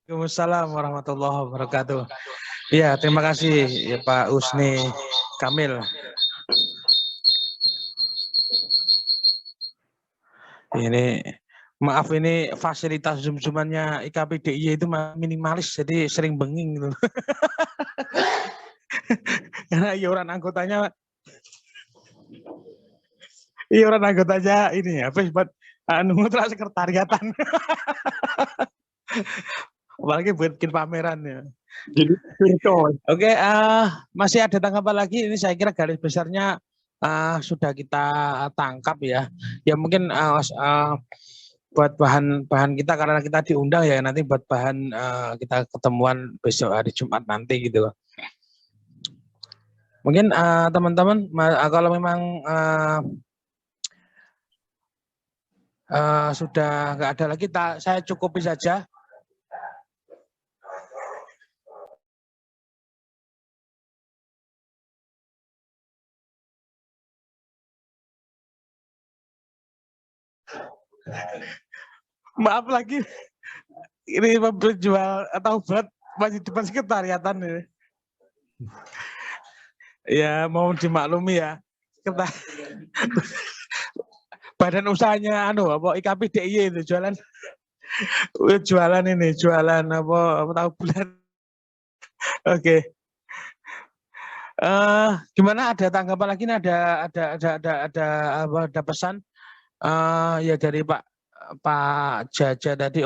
Waalaikumsalam warahmatullahi wabarakatuh. Iya, terima kasih ya Pak Husni Kamil. Ini maaf, ini fasilitas Zoom-Zoomannya IKPDIY itu minimalis, jadi sering benging gitu. Karena iuran anggotanya ini ya, buat ngutra sekretariatan. Apalagi buat bikin pameran ya. Jadi Oke, masih ada tanggapan lagi? Ini saya kira garis besarnya sudah kita tangkap ya. Ya mungkin buat bahan kita karena kita diundang ya, nanti buat bahan kita ketemuan besok hari Jumat nanti gitu. Mungkin teman-teman kalau memang sudah nggak ada lagi, saya cukupi saja. Maaf lagi, ini jual atau buat masih depan sekretariatan ini. Ya mau dimaklumi ya, badan usahanya IKPDIY itu jualan apa tahu bulan. Oke. Gimana, ada tanggapan lagi? Ada pesan ya dari Pak Jaja tadi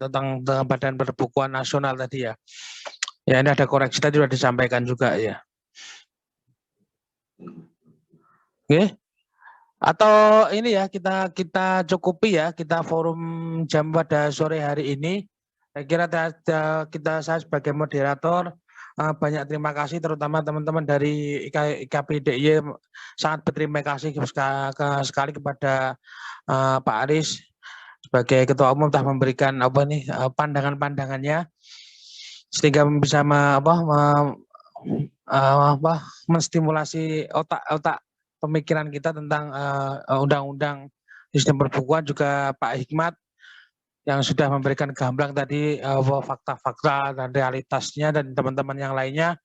tentang Badan Perbukuan Nasional tadi ya. Ya, ini ada koreksi tadi sudah disampaikan juga ya. Oke. Atau ini ya, kita cukupi ya, kita forum jam pada sore hari ini. Saya kira saya sebagai moderator banyak terima kasih, terutama teman-teman dari IKPDIY, sangat berterima kasih sekali kepada Pak Aris sebagai Ketua Umum telah memberikan pandangan-pandangannya sehingga bisa menstimulasi otak pemikiran kita tentang undang-undang sistem perbukuan, juga Pak Hikmat yang sudah memberikan gamblang tadi fakta-fakta dan realitasnya, dan teman-teman yang lainnya.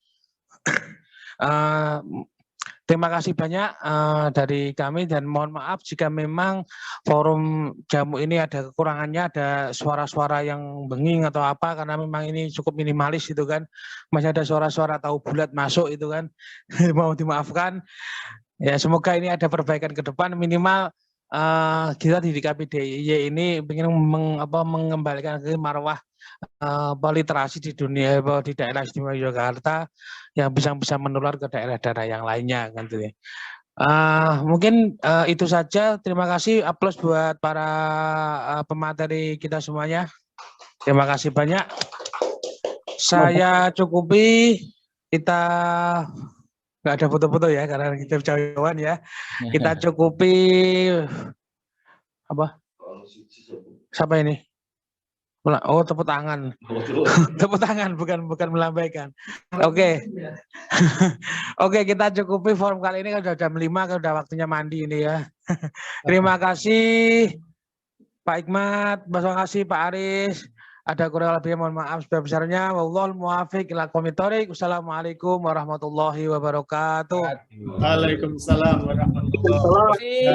Terima kasih banyak dari kami dan mohon maaf jika memang forum jamu ini ada kekurangannya, ada suara-suara yang benging atau apa karena memang ini cukup minimalis itu kan. Masih ada suara-suara tahu bulat masuk itu kan. Mau dimaafkan. Ya semoga ini ada perbaikan ke depan minimal kita di KPDIY ini ingin mengembalikan ke marwah literasi di dunia di daerah istimewa Yogyakarta yang bisa menular ke daerah-daerah yang lainnya kan gitu ya. Mungkin itu saja. Terima kasih, aplaus buat para pemateri kita semuanya. Terima kasih banyak. Saya cukupi, kita nggak ada foto-foto ya karena kita jauhan ya. Kita cukupi apa? Siapa ini? Oh, tepuk tangan. Tepuk tangan, bukan melambaikan. Oke. Oke, kita cukupi forum kali ini kan udah jam 5, kan udah waktunya mandi ini ya. Terima kasih Pak Hikmat, terima kasih Pak Aris. Ada kurang lebihnya mohon maaf sebesar-besarnya. Wallahul muwaffiq ila aqwamit thoriq. Wassalamualaikum warahmatullahi wabarakatuh. Waalaikumsalam warahmatullahi wabarakatuh.